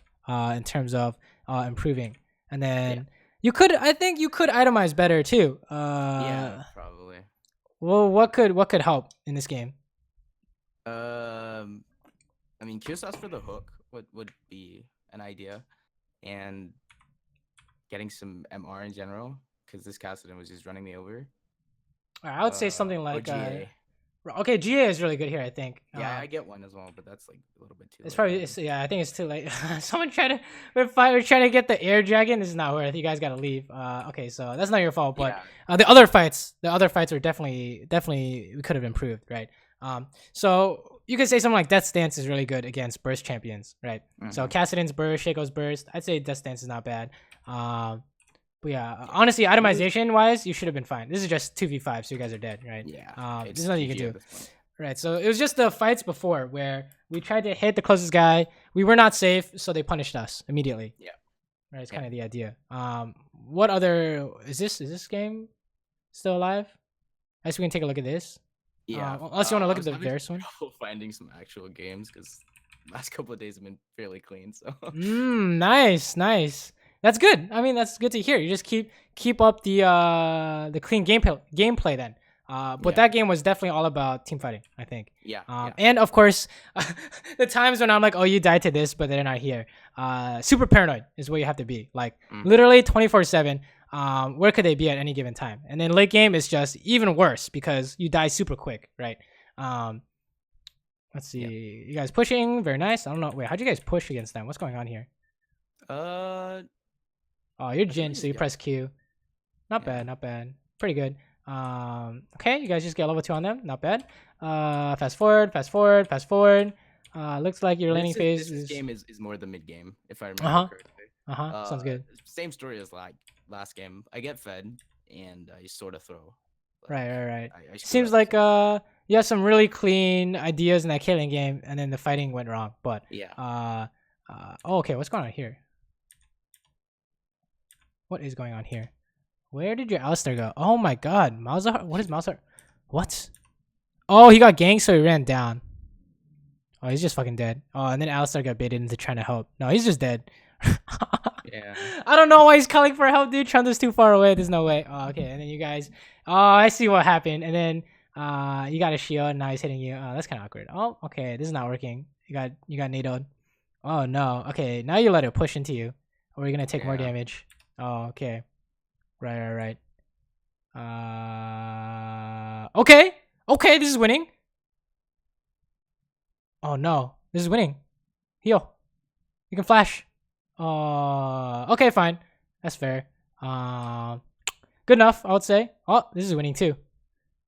in terms of improving. And then I think you could itemize better too. Yeah, probably. Well, what could help in this game? I mean, QSS for the hook would be an idea, and getting some MR in general, because this Kassadin was just running me over. I would say something like GA. Okay, GA is really good here, I think. Yeah, I get one as well, but that's like a little bit too. It's probably I think it's too late. Someone we're trying to get the air dragon. This is not worth. You guys gotta leave. Okay, so that's not your fault, but the other fights were definitely we could have improved, right? So you could say something like Death Stance is really good against burst champions, right? So Kassadin's burst, Shaco's burst. I'd say Death Stance is not bad. But yeah, honestly, itemization wise, you should have been fine. This is just 2v5, so you guys are dead, right? Yeah. There's nothing you can do. Right, so it was just the fights before where we tried to hit the closest guy. We were not safe, so they punished us immediately. Yeah. Right, it's kind of the idea. What other is this game still alive? I guess we can take a look at this. Yeah. Unless you want to look at the Varus one. Finding some actual games because last couple of days have been fairly clean. So. Nice. That's good. I mean, that's good to hear. You just keep up the clean gameplay then. But that game was definitely all about team fighting, I think. Yeah. And of course, the times when I'm like, oh, you died to this, but they're not here. Super paranoid is what you have to be. Like literally 24/7. Where could they be at any given time? And then late game is just even worse because you die super quick, right? Let's see. You guys pushing, very nice. I don't know. Wait, how'd you guys push against them? What's going on here? Oh, you're Jin, so you press Q. Not bad. Pretty good. Okay, you guys just get level 2 on them. Not bad. Fast forward. Looks like your laning phase this game is more the mid game, if I remember correctly. Sounds good. Same story as like last game. I get fed and I sort of throw. Right. Seems like you have some really clean ideas in that Caitlyn game, and then the fighting went wrong. But okay, what's going on here? What is going on here? Where did your Alistar go? Oh my god, Malzahar? What is Malzahar? What? Oh, he got ganked, so he ran down. Oh, he's just fucking dead. Oh, and then Alistar got baited into trying to help. No, he's just dead. Yeah. I don't know why he's calling for help, dude. Trunda's too far away. There's no way. Oh, okay. And then you guys. Oh, I see what happened. And then you got a shield, and now he's hitting you. Oh, that's kind of awkward. Oh, okay. This is not working. You got NADO'd. Oh no. Okay, now you let it push into you, or you're gonna take more damage. Oh, okay. Right. Okay, this is winning. Oh no, this is winning. Heal. You can flash. Okay, fine. That's fair. Good enough, I would say. Oh, this is winning too.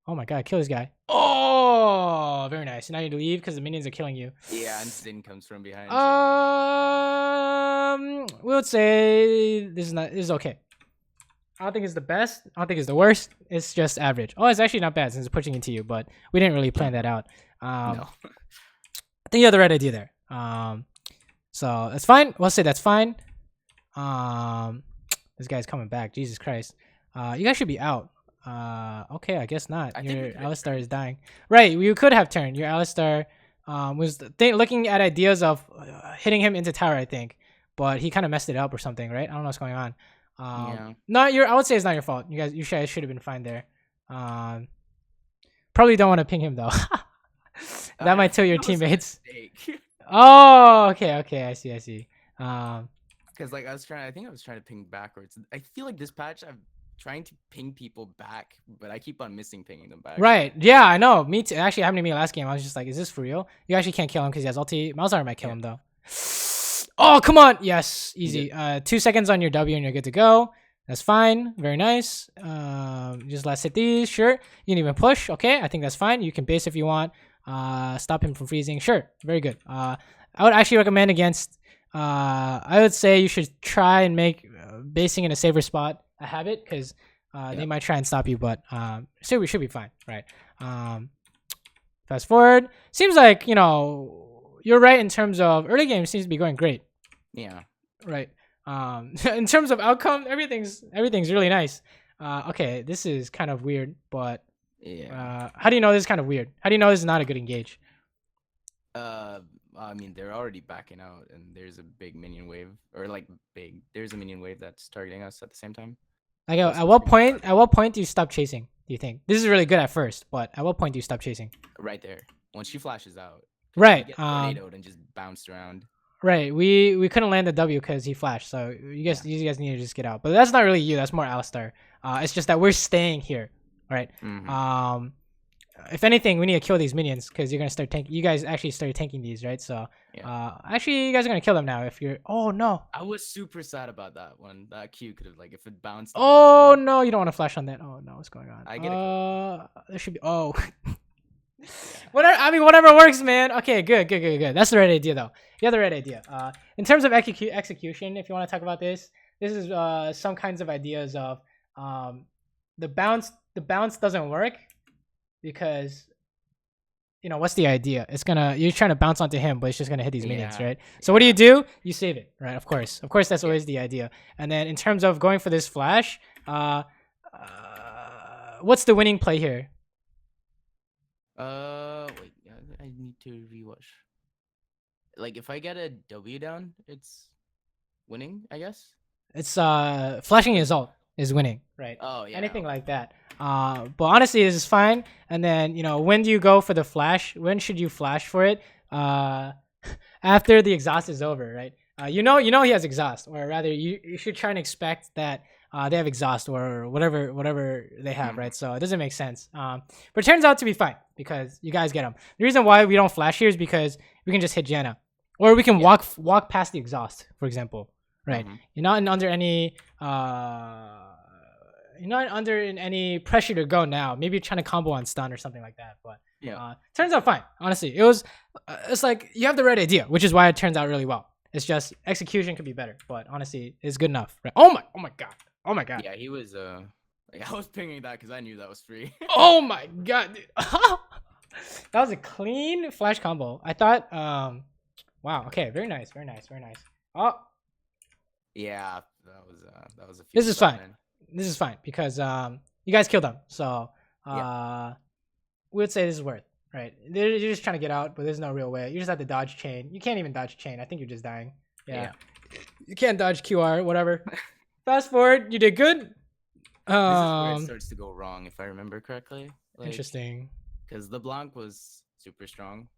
Oh my god, kill this guy. Oh, very nice. Now you need to leave because the minions are killing you. Yeah, and Zin comes from behind. We would say this is okay. I don't think it's the best. I don't think it's the worst. It's just average. Oh, it's actually not bad since it's pushing into you, but we didn't really plan that out. No. I think you have the right idea there. So that's fine. We'll say that's fine. This guy's coming back. Jesus Christ. You guys should be out. Okay, I guess not. Your Alistar is dying. Right, you could have turned. Your Alistar was looking at ideas of hitting him into tower, I think, but he kind of messed it up or something, right? I don't know what's going on. I would say it's not your fault. You guys should have been fine there. Probably don't want to ping him though. That might kill your teammates. Oh, okay. I see. Because like I think I was trying to ping backwards. I feel like this patch I'm trying to ping people back, but I keep on missing pinging them back. Right. Yeah, I know. Me too. It actually happened to me last game. I was just like, is this for real? You actually can't kill him because he has ulti. Malzahar might kill him though. Oh, come on. Yes, easy. 2 seconds on your W and you're good to go. That's fine. Very nice. Just let's hit these. Sure. You can even push. Okay, I think that's fine. You can base if you want. Stop him from freezing. Sure. Very good. I would actually recommend against. I would say you should try and make basing in a Saber spot a habit, because they might try and stop you, but so we should be fine, right? Fast forward. Seems like, you know, you're right in terms of early game seems to be going great. Yeah. Right. In terms of outcome, everything's really nice. Okay, this is kind of weird, but Yeah. how do you know this is kind of weird? How do you know this is not a good engage? I mean, they're already backing out, and there's a big minion wave, or like big. There's a minion wave that's targeting us at the same time. Like Plus at it's what being point? targeted. At what point do you stop chasing? Do you think this is really good at first? But at what point do you stop chasing? Right there. When she flashes out. 'Cause Right. He gets tornadoed and just bounced around. Right. We couldn't land the W because he flashed. So you guys need to just get out. But that's not really you. That's more Alistar. It's just that we're staying here. Right. Mhm. If anything, we need to kill these minions because you're gonna start tanking. You guys actually started tanking these, right? So actually, you guys are gonna kill them now. If you're, oh no. I was super sad about that one. That Q could have, like, if it bounced. Oh no, you don't want to flash on that. Oh no, what's going on? I get a There should be. Oh. Whatever. I mean, whatever works, man. Okay, good. That's the right idea, though. You have the right idea. In terms of execution, if you want to talk about this is some kinds of ideas of the bounce. The bounce doesn't work because, you know, what's the idea? You're trying to bounce onto him, but it's just gonna hit these minions, Yeah. right? So what do? You save it, right? Of course, that's always the idea. And then in terms of going for this flash, what's the winning play here? Wait, I need to rewatch. Like, if I get a W down, it's winning, I guess. It's flashing his ult is winning, right? Oh yeah. Anything like that. But honestly, this is fine. And then, you know, when do you go for the flash? When should you flash for it? After the exhaust is over, right? You know he has exhaust, or rather, you should try and expect that they have exhaust or whatever they have, right? So it doesn't make sense. But it turns out to be fine because you guys get them. The reason why we don't flash here is because we can just hit Janna, or we can walk past the exhaust, for example, right? You're not under any in any pressure to go now. Maybe you're trying to combo on stun or something like that. But turns out fine. Honestly, it's like you have the right idea, which is why it turns out really well. It's just execution could be better, but honestly, it's good enough. Right? Oh my god. Yeah, he was like, I was pinging that because I knew that was free. Oh my god, dude. That was a clean flash combo. I thought, wow. Okay, very nice. Oh, Yeah, that was a few. this is fine. This is fine because you guys killed them, so we would say this is worth. Right, you're just trying to get out, but there's no real way. You just have to dodge chain. You can't even dodge chain. I think you're just dying. Yeah. You can't dodge QR, whatever. Fast forward, you did good. This is where it starts to go wrong, if I remember correctly. Like, interesting. Because LeBlanc was super strong.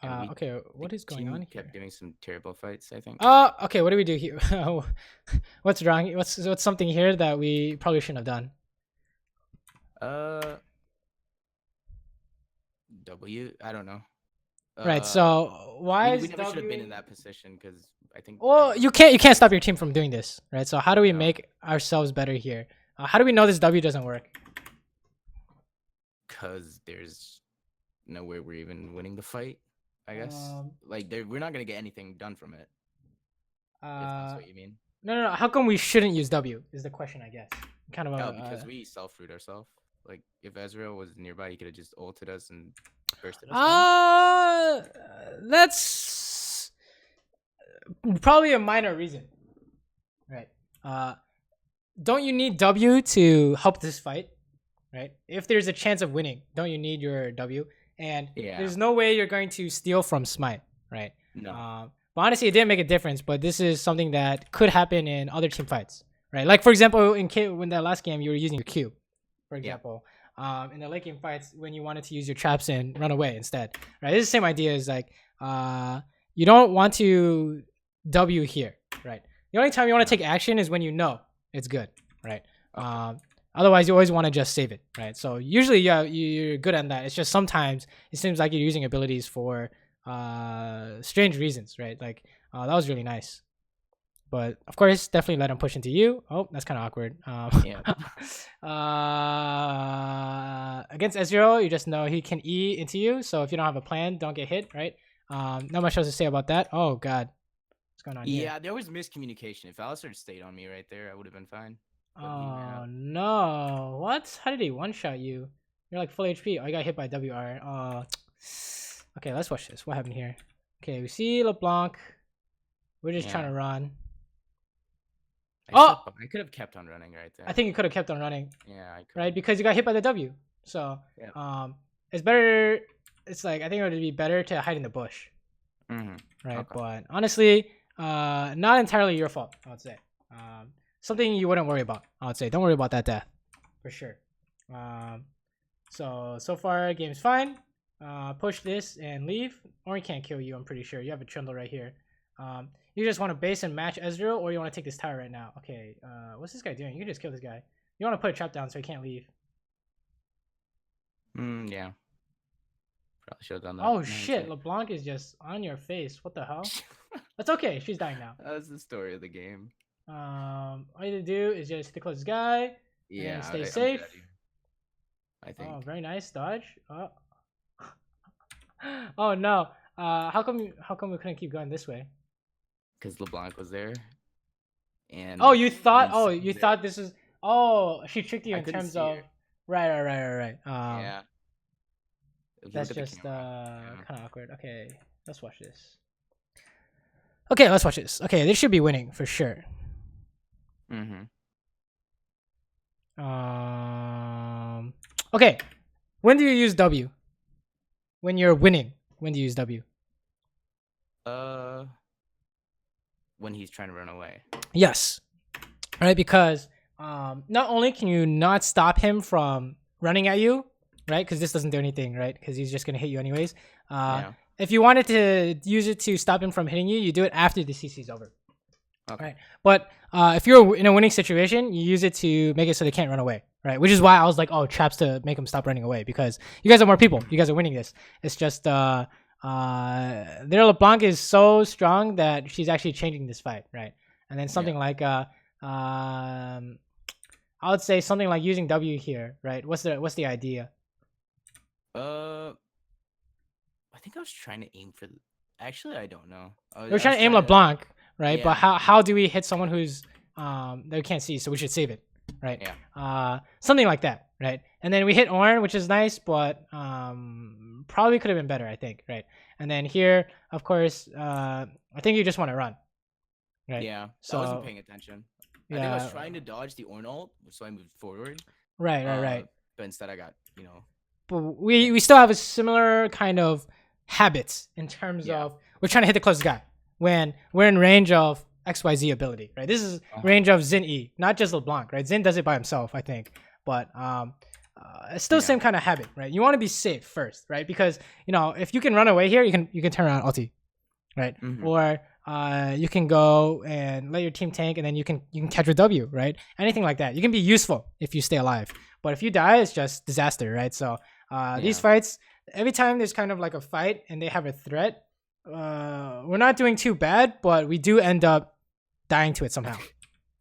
Okay, what is going on here? Kept doing some terrible fights, I think. Okay, what do we do here? What's wrong? What's something here that we probably shouldn't have done? W, I don't know. Right. So why we is never should have been W? in that position because I think. Well, you can't stop your team from doing this, right? So how do we make ourselves better here? How do we know this W doesn't work? Because there's no way we're even winning the fight. I guess like we're not gonna get anything done from it. If that's what you mean. No. How come we shouldn't use W? Is the question, I guess. Kind of. No, because we self-root ourselves. Like if Ezreal was nearby, he could have just ulted us and bursted us. That's probably a minor reason, right? Don't you need W to help this fight, right? If there's a chance of winning, don't you need your W? And there's no way you're going to steal from Smite, right? No. But honestly, it didn't make a difference. But this is something that could happen in other team fights, right? Like for example, when that last game you were using your Q, for example. In the late game fights, when you wanted to use your traps and run away instead, right? It's the same idea as like you don't want to W here, right? The only time you want to take action is when you know it's good, right? Otherwise, you always want to just save it, right? So usually, you're good at that. It's just sometimes it seems like you're using abilities for strange reasons, right? Like that was really nice. But of course, definitely let him push into you. Oh, that's kind of awkward. Yeah. Against Ezreal, you just know he can E into you. So if you don't have a plan, don't get hit, right? Not much else to say about that. Oh God, what's going on here? Yeah, there was miscommunication. If Alistair stayed on me right there, I would have been fine. But he ran Oh out. no! What? How did he one shot you? You're like full HP. Oh, you got hit by WR. Okay, let's watch this. What happened here? Okay, we see LeBlanc. We're just trying to run. I could have kept on running right there. I think you could have kept on running. Yeah, I could. Right, because you got hit by the W. So it's better. It's like I think it would be better to hide in the bush. Right, Okay. but honestly, not entirely your fault. I would say. Something you wouldn't worry about. I would say don't worry about that death, for sure. So far game's fine. Push this and leave, or he can't kill you. I'm pretty sure you have a Trundle right here. You just want to base and match Ezreal, or you want to take this tower right now. Okay, what's this guy doing? You can just kill this guy. You want to put a trap down so he can't leave. Yeah. Probably should have done that. Oh shit, LeBlanc is just on your face. What the hell? That's okay. She's dying now. That's the story of the game. All you have to do is just hit the closest guy. Yeah. And stay safe. I think. Oh, very nice dodge. Oh. Oh no. How come we couldn't keep going this way? Because LeBlanc was there. And oh, you thought this was she tricked you in terms of her. Right. Yeah. That's just kind of awkward. Okay, let's watch this. Okay, they should be winning for sure. Okay, when do you use W? When you're winning, when do you use W? When he's trying to run away. Yes. Right, because not only can you not stop him from running at you, right? Because this doesn't do anything, right? Because he's just gonna hit you anyways. If you wanted to use it to stop him from hitting you, you do it after the CC is over. Okay. Right. But if you're in a winning situation, you use it to make it so they can't run away, right? Which is why I was like, oh, traps to make them stop running away, because you guys are more people. You guys are winning this. It's just their LeBlanc is so strong that she's actually changing this fight, right? And then something like I would say something like using W here, right? What's the idea? I think I was trying to aim for. Actually, I don't know. We're trying to aim LeBlanc, right? Yeah. But how do we hit someone who's they can't see? So we should save it, right? Yeah. Something like that, right? And then we hit Ornn, which is nice, but probably could have been better, I think, right? And then here, of course, I think you just want to run, right? Yeah. So I wasn't paying attention. I think I was trying to dodge the Ornn ult, so I moved forward. Right. But instead, I got But we still have a similar kind of habits in terms of we're trying to hit the closest guy when we're in range of XYZ ability, right? This is range of Xin E, not just LeBlanc, right? Xin does it by himself, I think, but it's still the same kind of habit, right? You want to be safe first, right? Because if you can run away here, you can turn around ulti, right? Or you can go and let your team tank, and then you can catch a W, right? Anything like that. You can be useful if you stay alive, but if you die, it's just disaster, right? So these fights, every time there's kind of like a fight and they have a threat, we're not doing too bad, but we do end up dying to it somehow,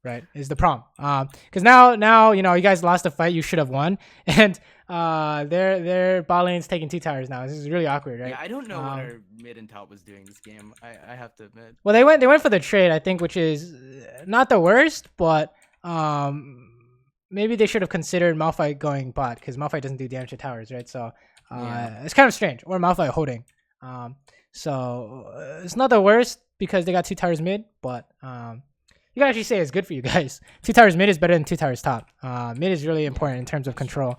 right? Is the problem. Because now you guys lost a fight you should have won, and their bot lane's taking 2 towers now. This is really awkward, right? Yeah, I don't know what our mid and top was doing this game. I have to admit. Well, they went for the trade, I think, which is not the worst, but maybe they should have considered Malphite going bot, because Malphite doesn't do damage to towers, right? So it's kind of strange. Or Malphite holding. So it's not the worst because they got 2 towers mid, but you can actually say it's good for you guys. 2 towers mid is better than 2 towers top. Mid is really important in terms of control,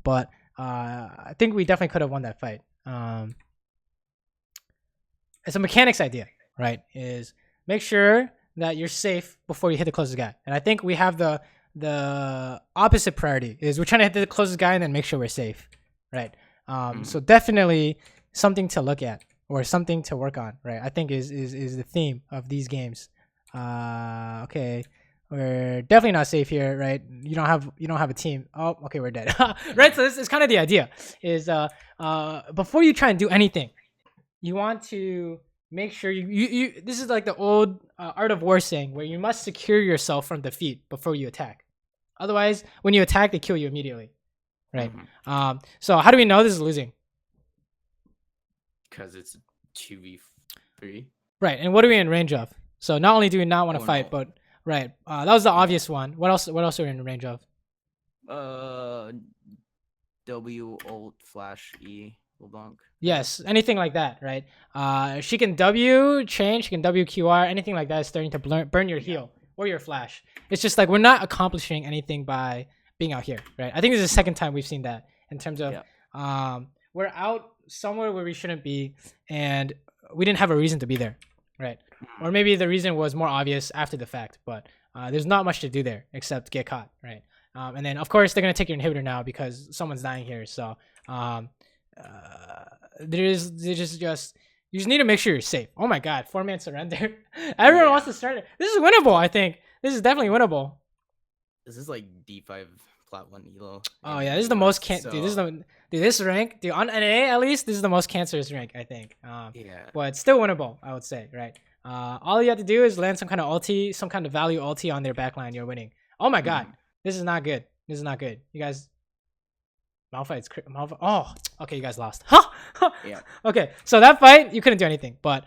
but I think we definitely could have won that fight. It's a mechanics idea, right? Is make sure that you're safe before you hit the closest guy. And I think we have the opposite priority, is we're trying to hit the closest guy and then make sure we're safe, right? So definitely something to look at or something to work on, right? I think is the theme of these games. Okay, we're definitely not safe here, right? You don't have a team. Oh, okay, we're dead. Right? So this is kind of the idea, is before you try and do anything, you want to make sure you this is like the old art of war saying where you must secure yourself from defeat before you attack. Otherwise, when you attack, they kill you immediately. Right. So how do we know this is losing? Because it's 2v3. Right. And what are we in range of? So not only do we not want to Oh, fight, no. but right. That was the obvious one. What else? What else are we in range of? W alt flash E LeBlanc. Yes, anything like that, right? She can W change, she can WQR, anything like that is starting to burn your heal or your flash. It's just like we're not accomplishing anything by being out here, right? I think this is the second time we've seen that in terms of we're out somewhere where we shouldn't be, and we didn't have a reason to be there, right? Or maybe the reason was more obvious after the fact, but there's not much to do there except get caught, right? And then of course they're gonna take your inhibitor now because someone's dying here, so. There's just you just need to make sure you're safe. Oh my god, 4-man surrender. Everyone wants to start it. This is winnable, I think. This is definitely winnable. This is like D5 plat 1 elo. Oh yeah, this is the most dude, this is the this rank, dude, on NA at least, this is the most cancerous rank, I think. But it's still winnable, I would say, right? All you have to do is land some kind of ulti, some kind of value ulti on their backline, you're winning. Oh my god. This is not good. This is not good. You guys Malphite's oh, okay, you guys lost. Huh? Yeah. Okay, so that fight you couldn't do anything, but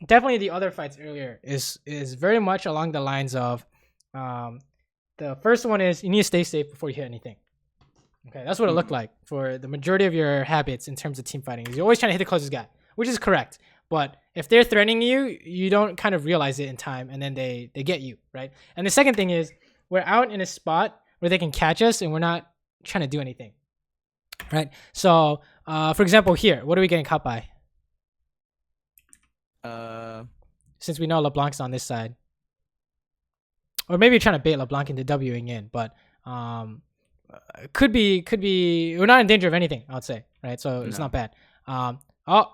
definitely the other fights earlier is very much along the lines of the first one is you need to stay safe before you hit anything. Okay, that's what it looked like for the majority of your habits in terms of team fighting. Is you're always trying to hit the closest guy, which is correct. But if they're threatening you, you don't kind of realize it in time, and then they get you, right? And the second thing is we're out in a spot where they can catch us, and we're not trying to do anything. Right. So, for example, here, what are we getting caught by? Since we know LeBlanc's on this side, or maybe you're trying to bait LeBlanc into Wing in, but could be we're not in danger of anything, I would say, right? So it's not bad. Oh,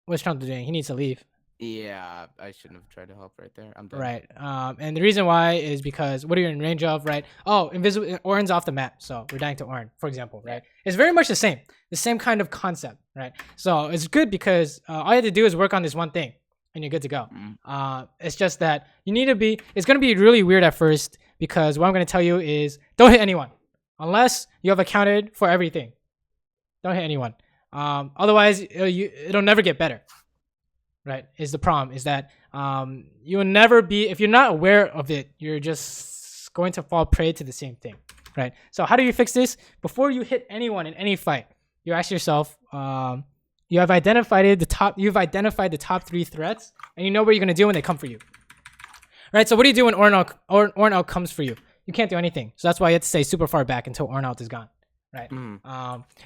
what's Trump doing? He needs to leave. Yeah, I shouldn't have tried to help right there. I'm dead. Right. And the reason why is because what are you in range of, right? Oh, invisible Orin's off the map, so we're dying to Orin, for example, right? It's very much the same kind of concept, right? So it's good because all you have to do is work on this one thing, and you're good to go. It's just that you need to be. It's gonna be really weird at first because what I'm gonna tell you is don't hit anyone unless you have accounted for everything. Don't hit anyone. Otherwise, it'll never get better. Right, is the problem is that you will never be, if you're not aware of it, you're just going to fall prey to the same thing, right? So how do you fix this? Before you hit anyone in any fight, you ask yourself, you've identified the top 3 threats, and you know what you're gonna do when they come for you, right? So what do you do when Ornalt comes for you? You can't do anything, so that's why you have to stay super far back until Ornalt is gone. Right.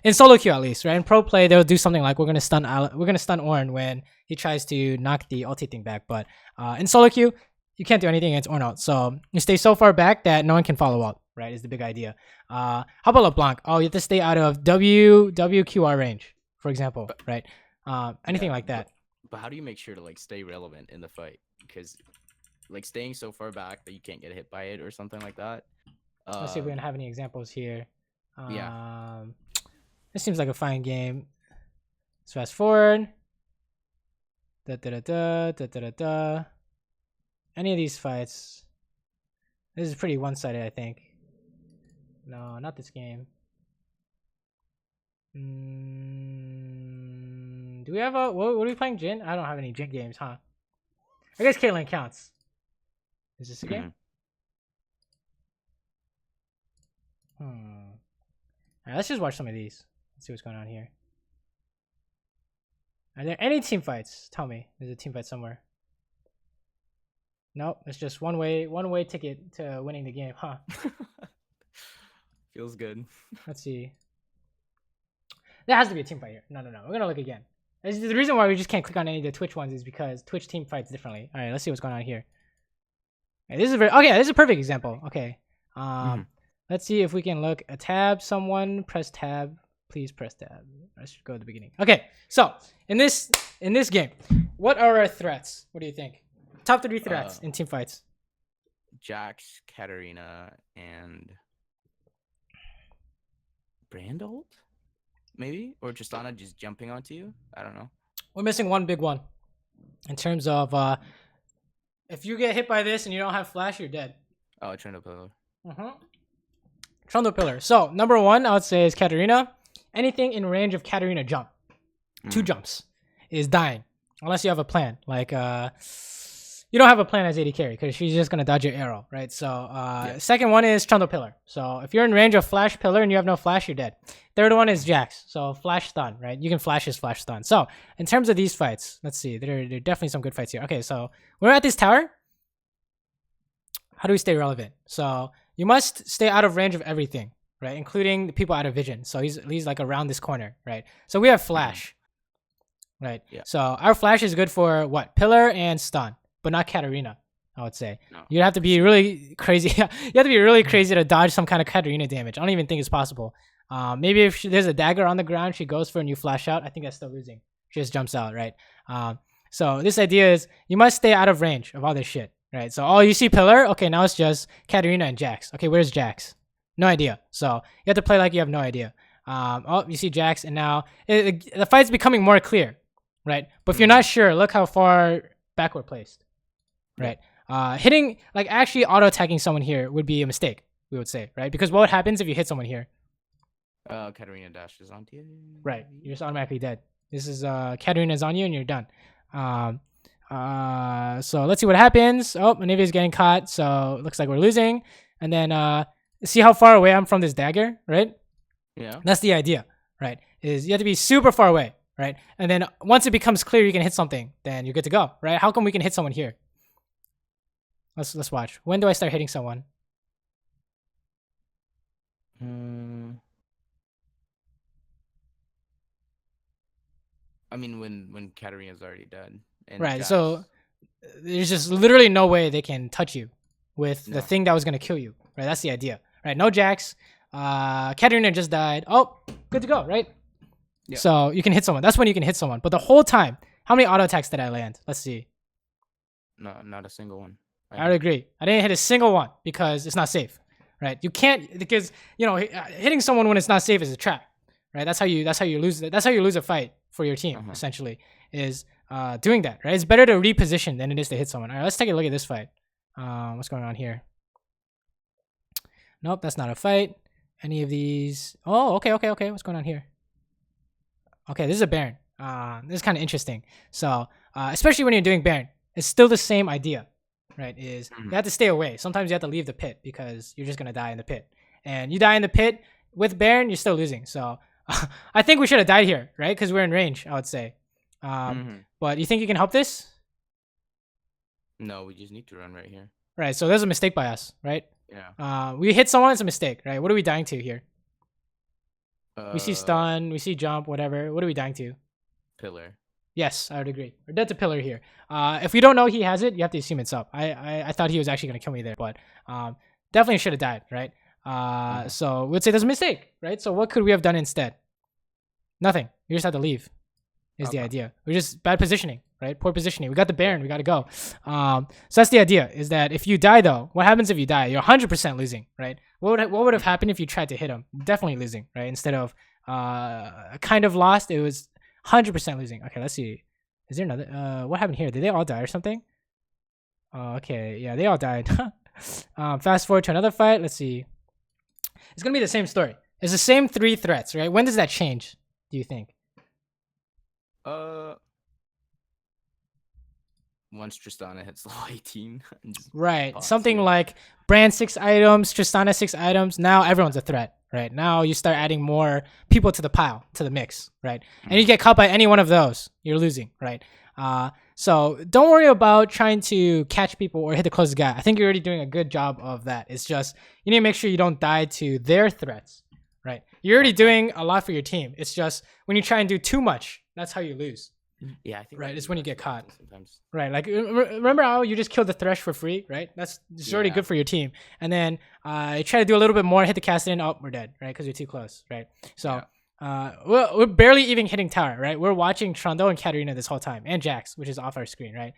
In solo queue at least, right? In pro play, they'll do something like we're gonna stun Ornn when he tries to knock the ulti thing back. But in solo queue, you can't do anything against Ornn. So you stay so far back that no one can follow up. Right? Is the big idea. How about LeBlanc? Oh, you have to stay out of WQR range, for example. Right? Anything like that. But how do you make sure to like stay relevant in the fight? Because like staying so far back that you can't get hit by it or something like that. Let's see if we can have any examples here. Yeah. This seems like a fine game. Let's fast forward. Any of these fights. This is pretty one-sided, I think. No, not this game. Do we have a... What are we playing, Jhin? I don't have any Jhin games, huh? I guess Caitlyn counts. Is this a game? Alright, let's just watch some of these. Let's see what's going on here. Are there any team fights? Tell me. There's a team fight somewhere. Nope, it's just one way ticket to winning the game, huh? Feels good. Let's see. There has to be a team fight here. No. We're gonna look again. The reason why we just can't click on any of the Twitch ones is because Twitch team fights differently. Alright, let's see what's going on here. Okay, this is a perfect example. Okay. Let's see if we can look a tab. Someone press tab. Please press tab. Let's go to the beginning. Okay, so in this game, what are our threats? What do you think? Top 3 threats in team fights. Jax, Katarina, and Brandolt? maybe, or Tristana just jumping onto you. I don't know. We're missing one big one in terms of if you get hit by this and you don't have flash, you're dead. Oh, Trundle Pillar. Trundle Pillar. So number one, I would say is Katarina. Anything in range of Katarina jump, 2 jumps, is dying unless you have a plan. Like you don't have a plan as AD carry because she's just gonna dodge your arrow, right? So second one is Trundle Pillar. So if you're in range of Flash Pillar and you have no flash, you're dead. Third one is Jax. So flash stun, right? You can flash his flash stun. So in terms of these fights, let's see. There are definitely some good fights here. Okay, so we're at this tower. How do we stay relevant? So you must stay out of range of everything, right? Including the people out of vision. So he's like around this corner, right? So we have flash, right? Yeah. So our flash is good for what? Pillar and stun, but not Katarina, I would say. No. You have to be really crazy. You have to be really crazy to dodge some kind of Katarina damage. I don't even think it's possible. Maybe if there's a dagger on the ground, she goes for a new flash out. I think that's still losing. She just jumps out, right? So this idea is you must stay out of range of all this shit, right? So you see pillar. Okay, now it's just Katarina and Jax. Okay, where's Jax? No idea. So you have to play like you have no idea. You see Jax, and now the fight's becoming more clear, right? But if you're not sure, look how far back we're placed, right? Hitting, like actually auto-attacking someone here would be a mistake, we would say, right? Because what happens if you hit someone here? Katarina dashes onto you. Right, you're just automatically dead. This is Katarina's on you and you're done. So let's see what happens. Oh, Anivia's getting caught, so it looks like we're losing. And then see how far away I'm from this dagger, right? Yeah. That's the idea, right? Is you have to be super far away, right? And then once it becomes clear you can hit something, then you're good to go, right? How come we can hit someone here? Let's watch. When do I start hitting someone? I mean, when Katarina's already dead. And Right. Jax- So there's just literally no way they can touch you with the thing that was gonna kill you, right? That's the idea, right? No Jax. Katarina just died. Oh, good to go, right? Yeah. So you can hit someone. That's when you can hit someone. But the whole time, how many auto attacks did I land? Let's see. No, not a single one. I would agree. I didn't hit a single one because it's not safe, right? You can't, because hitting someone when it's not safe is a trap, right? That's how you lose. That's how you lose a fight for your team. Essentially, is doing that, right? It's better to reposition than it is to hit someone. All right, let's take a look at this fight. What's going on here? Nope, that's not a fight. Any of these? Oh, okay. What's going on here? Okay, this is a Baron. This is kind of interesting. So, especially when you're doing Baron, it's still the same idea, right? Is you have to stay away. Sometimes you have to leave the pit because you're just gonna die in the pit. And you die in the pit with Baron, you're still losing. So, I think we should have died here, right? Because we're in range, I would say. But you think you can help this? No, we just need to run right here. Right. So there's a mistake by us, right? Yeah. We hit someone, it's a mistake, right? What are we dying to here? We see Uh, stun, we see jump, whatever. What are we dying to? Pillar. Yes, I would agree. We're dead to pillar here. If we don't know he has it, you have to assume it's up. I thought he was actually gonna kill me there, but definitely should have died, right? So we'd say there's a mistake, right? So what could we have done instead? Nothing. You just have to leave. Is the idea. We're just bad positioning, right? Poor positioning. We got the Baron. We got to go. So that's the idea. Is that if you die though, what happens if you die? You're 100% losing, right? What would have happened if you tried to hit him? Definitely losing, right? Instead of kind of lost, it was 100% losing. Okay, let's see. Is there another? What happened here? Did they all die or something? Okay, yeah, they all died. Fast forward to another fight. Let's see. It's gonna be the same story. It's the same 3 threats, right? When does that change? Do you think? Once Tristana hits level 18. Right. Pause, Something yeah. like brand 6 items, Tristana 6 items. Now everyone's a threat, right? Now you start adding more people to the pile, to the mix, right? And you get caught by any one of those, you're losing, right? So don't worry about trying to catch people or hit the closest guy. I think you're already doing a good job of that. It's just you need to make sure you don't die to their threats, right? You're already doing a lot for your team. It's just when you try and do too much, that's how you lose. Yeah, I think. Right, that it's when you that's get what I caught. think Sometimes. Right, like remember how you just killed the Thresh for free, right? It's already Yeah. good for your team. And then you try to do a little bit more, hit the cast in, oh, we're dead, right? Because you're too close, right? So we're barely even hitting tower, right? We're watching Trundle and Katarina this whole time, and Jax, which is off our screen, right?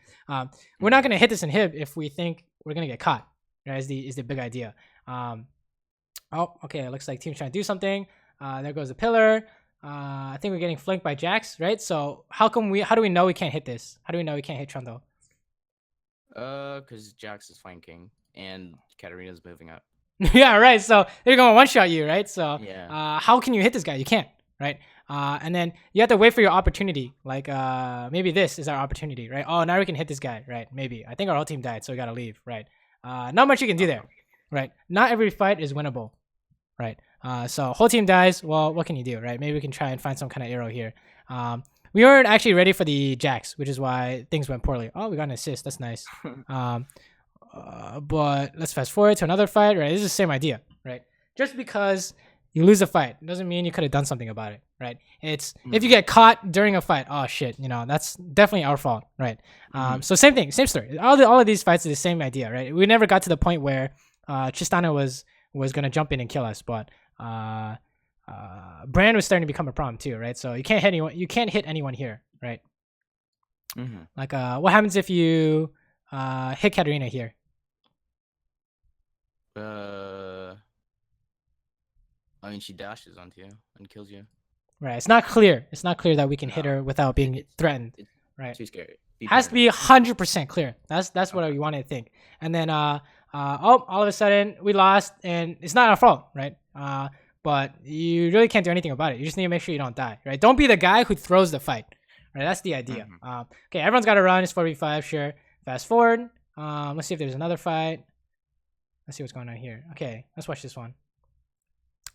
We're not gonna hit this inhib if we think we're gonna get caught. Right? Is the big idea. Oh, okay. It looks like team's trying to do something. There goes the pillar. I think we're getting flanked by Jax, right? So how do we know we can't hit this? How do we know we can't hit Trundle? Because Jax is flanking and Katarina's moving up. Yeah, right. So they're going to one-shot you, right? So Yeah. how can you hit this guy? You can't, right? And then you have to wait for your opportunity. Like maybe this is our opportunity, right? Oh, now we can hit this guy, right? Maybe. I think our whole team died, so we got to leave, right? Not much you can do there, right? Not every fight is winnable, right? So whole team dies. Well, what can you do, right? Maybe we can try and find some kind of arrow here. We weren't actually ready for the Jax, which is why things went poorly. Oh, we got an assist. That's nice. But let's fast forward to another fight, right? This is the same idea, right? Just because you lose a fight doesn't mean you could have done something about it, right? It's if you get caught during a fight, oh shit, that's definitely our fault, right? So same thing, same story. All of these fights are the same idea, right? We never got to the point where Tristana was gonna jump in and kill us, but Brand was starting to become a problem too, right? So you can't hit anyone. You can't hit anyone here, right? Like what happens if you hit Katarina here? I mean, she dashes onto you and kills you. Right. It's not clear. It's not clear that we can hit her without being threatened. It's right. too scary. Has to be 100% clear. That's what you want to think. And then all of a sudden we lost, and it's not our fault, right? But you really can't do anything about it. You just need to make sure you don't die, right? Don't be the guy who throws the fight, right? That's the idea. Okay, everyone's got to run. It's 4v5, sure. Fast forward. Let's see if there's another fight. Let's see what's going on here. Okay, let's watch this one.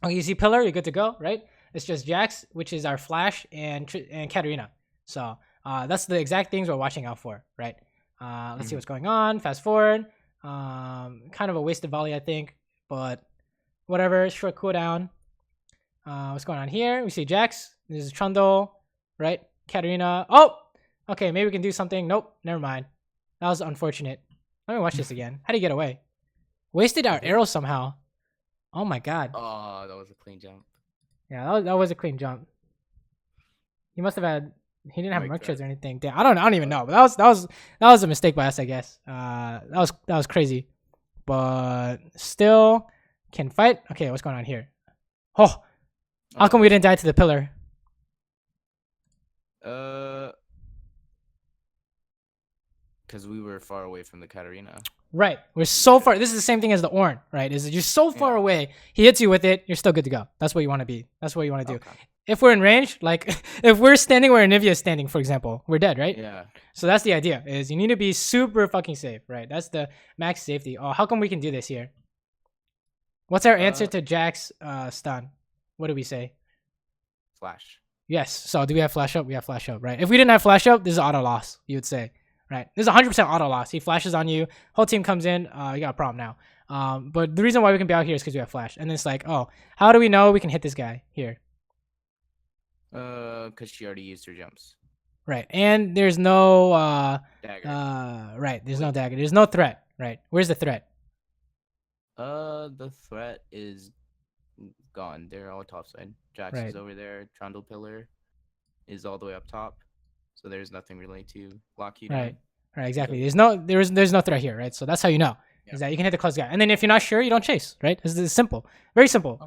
Okay, you see Pillar, you're good to go, right? It's just Jax, which is our Flash, and Katarina. So that's the exact things we're watching out for, right? Let's see what's going on. Fast forward. Kind of a wasted volley, I think, but whatever. Short cooldown. What's going on here? We see Jax. This is Trundle, right? Katarina. Oh, okay. Maybe we can do something. Nope. Never mind. That was unfortunate. Let me watch this again. How do you get away? Wasted our arrow somehow. Oh my god. Oh, that was a clean jump. Yeah, that was a clean jump. He must have had. He didn't have merc treads or anything. Damn, I don't even know. But that was a mistake by us, I guess. That was crazy. But still can fight. Okay, what's going on here? Oh, how come we didn't die to the pillar? Because we were far away from the Katarina. Right, we're so far. This is the same thing as the Ornn, right? Is you're so far away. He hits you with it, you're still good to go. That's what you want to be. That's what you want to do. Okay. If we're in range, like if we're standing where Anivia is standing, for example, we're dead, right? Yeah. So that's the idea. Is you need to be super fucking safe, right? That's the max safety. Oh, how come we can do this here? What's our answer to Jack's stun? What do we say? Flash. Yes. So do we have flash up? We have flash up, right? If we didn't have flash up, this is auto loss. You would say, right? This is 100% auto loss. He flashes on you. Whole team comes in. You got a problem now. But the reason why we can be out here is because we have flash. And it's like, oh, how do we know we can hit this guy here? Because she already used her jumps. Right. And there's no Dagger. right. There's no dagger. There's no threat. Right. Where's the threat? The threat is gone. They're all topside. Jax is over there. Trundle Pillar is all the way up top. So there's nothing really to lock you down. Right. Right. Exactly. There's no threat here. Right. So that's how you know. Is that you can hit the close guy. And then if you're not sure, you don't chase, right? This is simple. Very simple.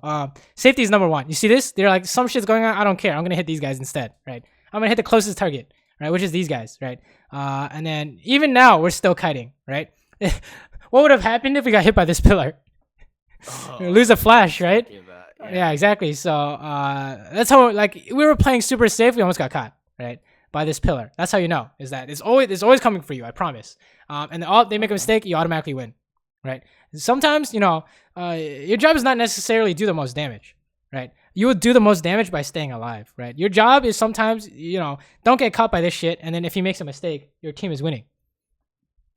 Safety is number one. You see this? They're like, some shit's going on. I don't care. I'm going to hit these guys instead, right? I'm going to hit the closest target, right? Which is these guys, right? And then even now, we're still kiting, right? What would have happened if we got hit by this pillar? Lose a flash, right? Yeah, exactly. So that's how, like, we were playing super safe. We almost got caught, right? By this pillar. That's how you know, is that it's always coming for you, I promise. And they make a mistake, you automatically win. Right. Sometimes, your job is not necessarily do the most damage, right? You would do the most damage by staying alive, right? Your job is sometimes, don't get caught by this shit. And then if he makes a mistake, your team is winning,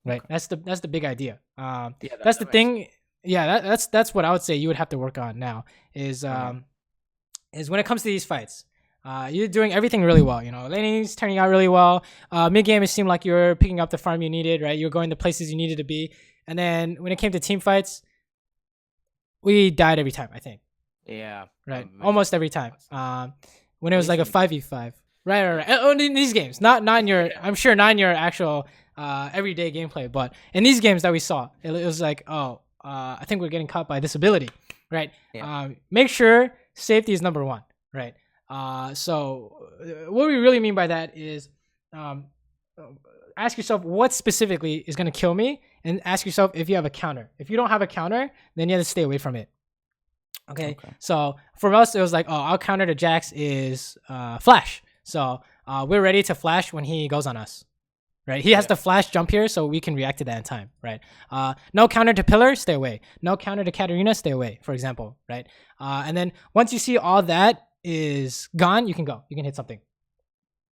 right? That's the big idea. That's the thing. Yeah, that's what I would say you would have to work on now is when it comes to these fights. You're doing everything really well, laning's turning out really well. Mid game, it seemed like you were picking up the farm you needed, right? You were going to places you needed to be. And then when it came to team fights, we died every time, I think. Yeah. Right. Almost every time. When it was like a 5v5. Right. Oh, in these games, not in your. I'm sure not in your actual everyday gameplay, but in these games that we saw, it was like, I think we're getting caught by this ability, right? Yeah. Make sure safety is number one, right? What we really mean by that is ask yourself what specifically is going to kill me, and ask yourself if you have a counter. If you don't have a counter, then you have to stay away from it. Okay. So for us, it was like, oh, our counter to Jax is flash. So we're ready to flash when he goes on us. Right, he has to flash jump here, so we can react to that in time. Right, no counter to pillar, stay away. No counter to Katarina, stay away. For example, right, and then once you see all that is gone, you can go. You can hit something.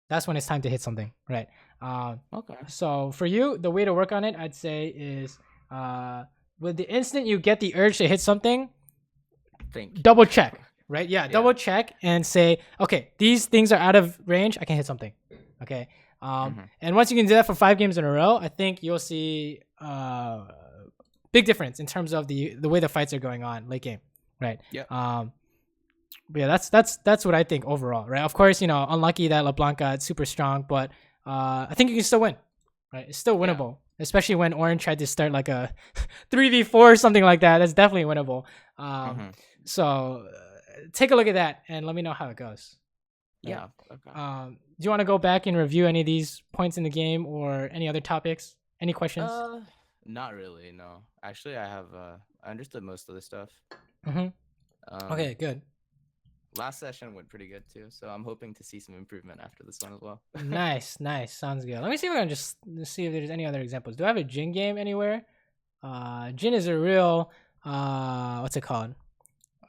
That's when it's time to hit something. Right. So for you, the way to work on it, I'd say, is with the instant you get the urge to hit something, double check. Right. Yeah. Double check and say, okay, these things are out of range. I can hit something. Okay. And once you can do that for 5 games in a row, I think you'll see big difference in terms of the way the fights are going on late game, right? Yeah. But yeah, that's what I think overall, right? Of course, unlucky that LeBlanc got super strong, but I think you can still win, right? It's still winnable, especially when Orange tried to start like a 3v4 or something like that. That's definitely winnable. So take a look at that and let me know how it goes. Yeah. Okay. Do you want to go back and review any of these points in the game or any other topics? Any questions? Not really. No. Actually, I understood most of the stuff. Okay, good. Last session went pretty good too, so I'm hoping to see some improvement after this one as well. Nice. Sounds good. Let me see if I can just see if there's any other examples. Do I have a Jin game anywhere? Jin is a real what's it called?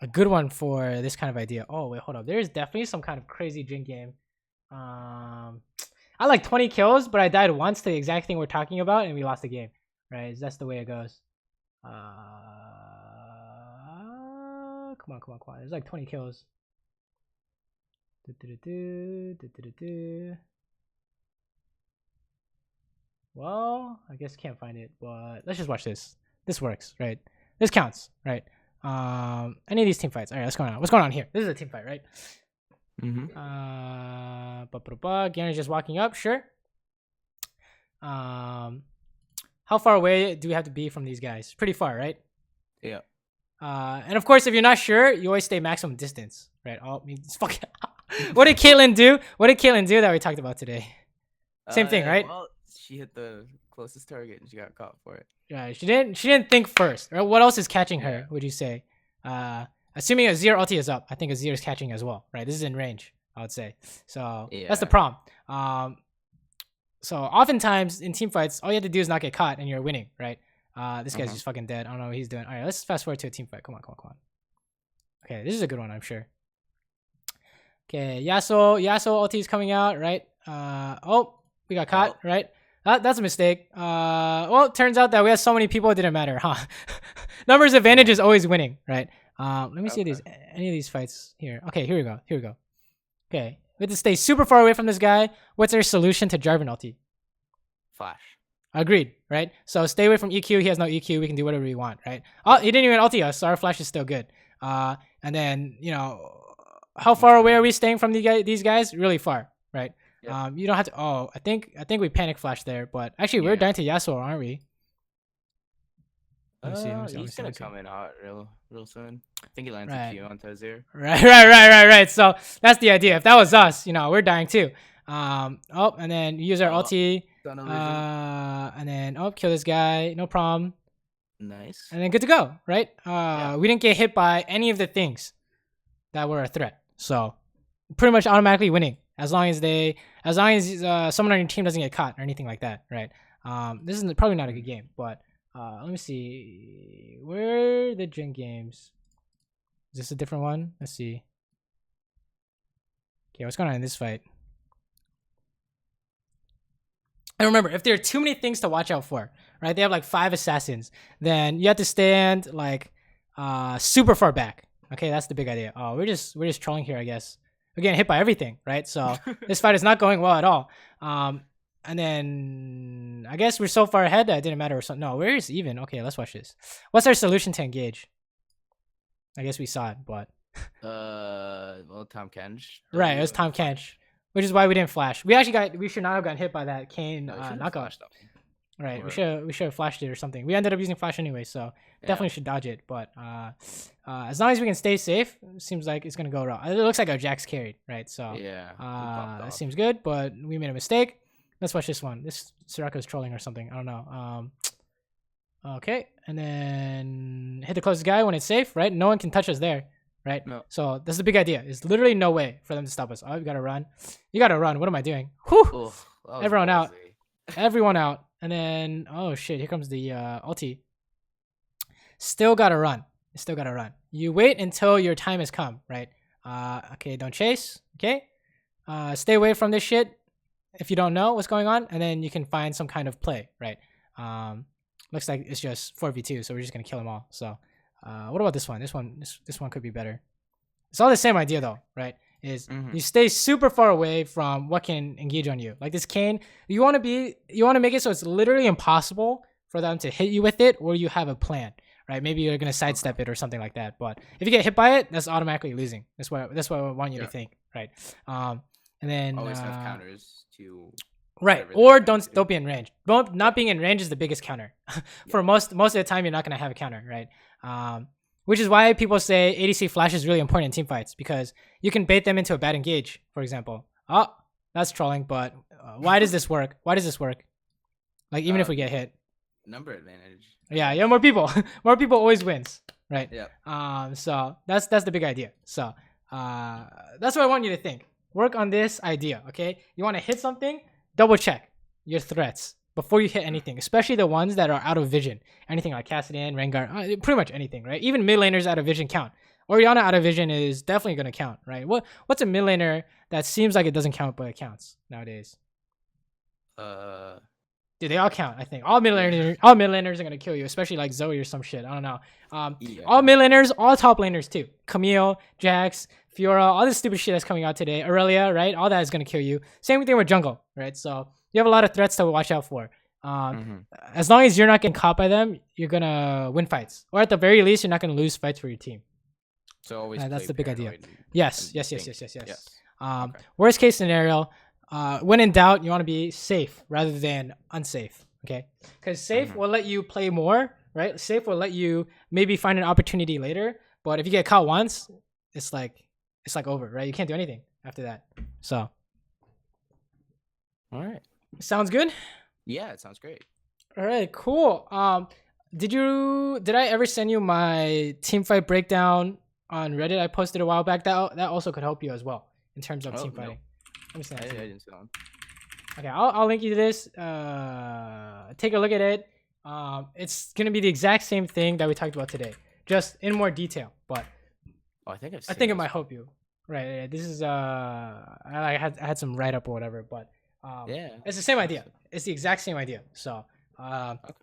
A good one for this kind of idea. Oh wait, hold up. There's definitely some kind of crazy Jin game. I like 20 kills, but I died once to the exact thing we're talking about, and we lost the game. Right? That's the way it goes. Come on. There's like 20 kills. Well, I guess can't find it, but let's just watch this. This works, right? This counts, right? Any of these team fights. All right, what's going on? What's going on here? This is a team fight, right? Garen's just walking up, sure. How far away do we have to be from these guys? Pretty far, right? Yeah. And of course, if you're not sure, you always stay maximum distance, right? Oh, it's fucking. What did Caitlyn do? What did Caitlyn do that we talked about today? Same thing, right? Well, she hit the closest target and she got caught for it. Right. She didn't think first. Right? What else is catching her? Would you say? Assuming Azir ulti is up, I think Azir is catching as well, right? This is in range, I would say. So that's the problem. So oftentimes in team fights, all you have to do is not get caught and you're winning, right? This guy's just fucking dead. I don't know what he's doing. All right, let's fast forward to a team fight. Come on. Okay, this is a good one, I'm sure. Okay, Yasuo ulti is coming out, right? Oh, we got caught, right? That's a mistake. Well, it turns out that we had so many people, it didn't matter, huh? Numbers advantage is always winning, right? Let me see any of these fights here. Okay, here we go. Okay, we have to stay super far away from this guy. What's our solution to Jarvan ulti? Flash. Agreed, right? So stay away from EQ. He has no EQ. We can do whatever we want, right? Oh, he didn't even ulti us, so our flash is still good. And then, how far away are we staying from these guys? Really far, right? Yep. You don't have to. Oh, I think we panic flashed there, but actually we're dying to Yasuo, aren't we? Let me see. He's gonna come in hot real soon. I think he lands a Q onto Azir. Right. So that's the idea. If that was us, we're dying too. And then use our ulti. And then kill this guy. No problem. Nice. And then good to go, right? We didn't get hit by any of the things that were a threat. So pretty much automatically winning as long as someone on your team doesn't get caught or anything like that, right? This is probably not a good game, but let me see. Where are the Jin games? Is this a different one? Let's see. Okay, what's going on in this fight? And remember, if there are too many things to watch out for, right? They have like 5 assassins. Then you have to stand like super far back. Okay, that's the big idea. Oh, we're just trolling here, I guess. We're getting hit by everything, right? So this fight is not going well at all. And then I guess we're so far ahead that it didn't matter or something. No, where is even? Okay, let's watch this. What's our solution to engage? I guess we saw it, but well, Tom Kench. Right, it was Tom Kench, which is why we didn't flash. We should not have gotten hit by that Kane knockout. Right. Or- We should have flashed it or something. We ended up using flash anyway, so Yeah. definitely should dodge it. But as long as we can stay safe, it seems like it's gonna go wrong. It looks like our Jack's carried, right? So Yeah. that seems good, but we made a mistake. Let's watch this one. This Soraka's trolling or something. I don't know. Okay, and then hit the closest guy when it's safe, right? No one can touch us there, right? No. So that's the big idea. There's literally no way for them to stop us. Oh, you gotta run. You gotta run. What am I doing? Whew! Oof, that was Everyone out. ballsy. Everyone out. And then, oh shit, here comes the ulti. Still gotta run. Still gotta run. You wait until your time has come, right? Okay, don't chase. Okay? Stay away from this shit if you don't know what's going on, and then you can find some kind of play, right? Looks like it's just 4v2, so we're just gonna kill them all. So, what about this one? This one could be better. It's all the same idea though, right? Is Mhm. you stay super far away from what can engage on you. Like this cane, you want to make it so it's literally impossible for them to hit you with it, or you have a plan, right? Maybe you're gonna sidestep it or something like that. But if you get hit by it, that's automatically losing. That's what I want you to think, right? And then Always have counters to. right, whatever or they're trying to do. don't be in range. Not being in range is the biggest counter. For most of the time, you're not gonna have a counter, right? Which is why people say ADC flash is really important in team fights, because you can bait them into a bad engage, for example. Oh, that's trolling, but why does this work? Why does this work? Like, even if we get hit. Number advantage. Yeah, more people. More people always wins, right? Yeah. So that's the big idea. So that's what I want you to think. Work on this idea, okay? You want to hit something, double check your threats before you hit anything, especially the ones that are out of vision. Anything like Cassidy, Rengar, pretty much anything, right? Even mid laners out of vision count. Orianna out of vision is definitely going to count, right? What's a mid laner that seems like it doesn't count but it counts nowadays? Dude, they all count. I think all mid laners are going to kill you, especially like Zoe or some shit. I don't know. Yeah. All mid laners, all top laners too. Camille, Jax, Fiora, all this stupid shit that's coming out today. Aurelia, right? All that is going to kill you. Same thing with jungle, right? So you have a lot of threats to watch out for. As long as you're not getting caught by them, you're going to win fights. Or at the very least, you're not going to lose fights for your team. So always. That's play the big idea. paranoid and Yes. think. Okay. Worst case scenario, when in doubt, you want to be safe rather than unsafe. Okay, because safe will let you play more, right? Safe will let you maybe find an opportunity later. But if you get caught once, it's like over, right? You can't do anything after that. So, All right. sounds good. Yeah, it sounds great. All right, cool. Did I ever send you my team fight breakdown on Reddit? I posted a while back. That also could help you as well in terms of team no. fighting. Let me send I it to you. didn't see one. Okay, I'll link you to this. Take a look at it. It's gonna be the exact same thing that we talked about today, just in more detail. But Oh, I think I've. I think it might help you. Right. This is I had some write up or whatever, but Yeah. it's the same idea. It's the exact same idea. So Okay.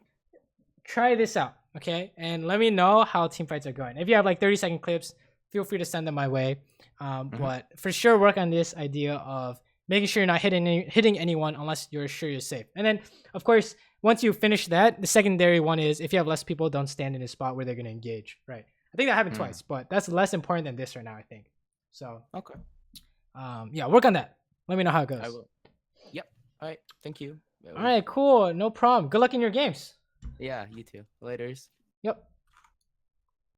try this out, okay? And let me know how team fights are going. If you have like 30-second clips, feel free to send them my way. But for sure, work on this idea of making sure you're not hitting anyone unless you're sure you're safe. And then, of course, once you finish that, the secondary one is if you have less people, don't stand in a spot where they're going to engage, right? I think that happened twice, but that's less important than this right now, I think. So, Okay. yeah, work on that. Let me know how it goes. I will. Yep. All right. Thank you. All right, cool. No problem. Good luck in your games. Yeah. You too. Laters. Yep.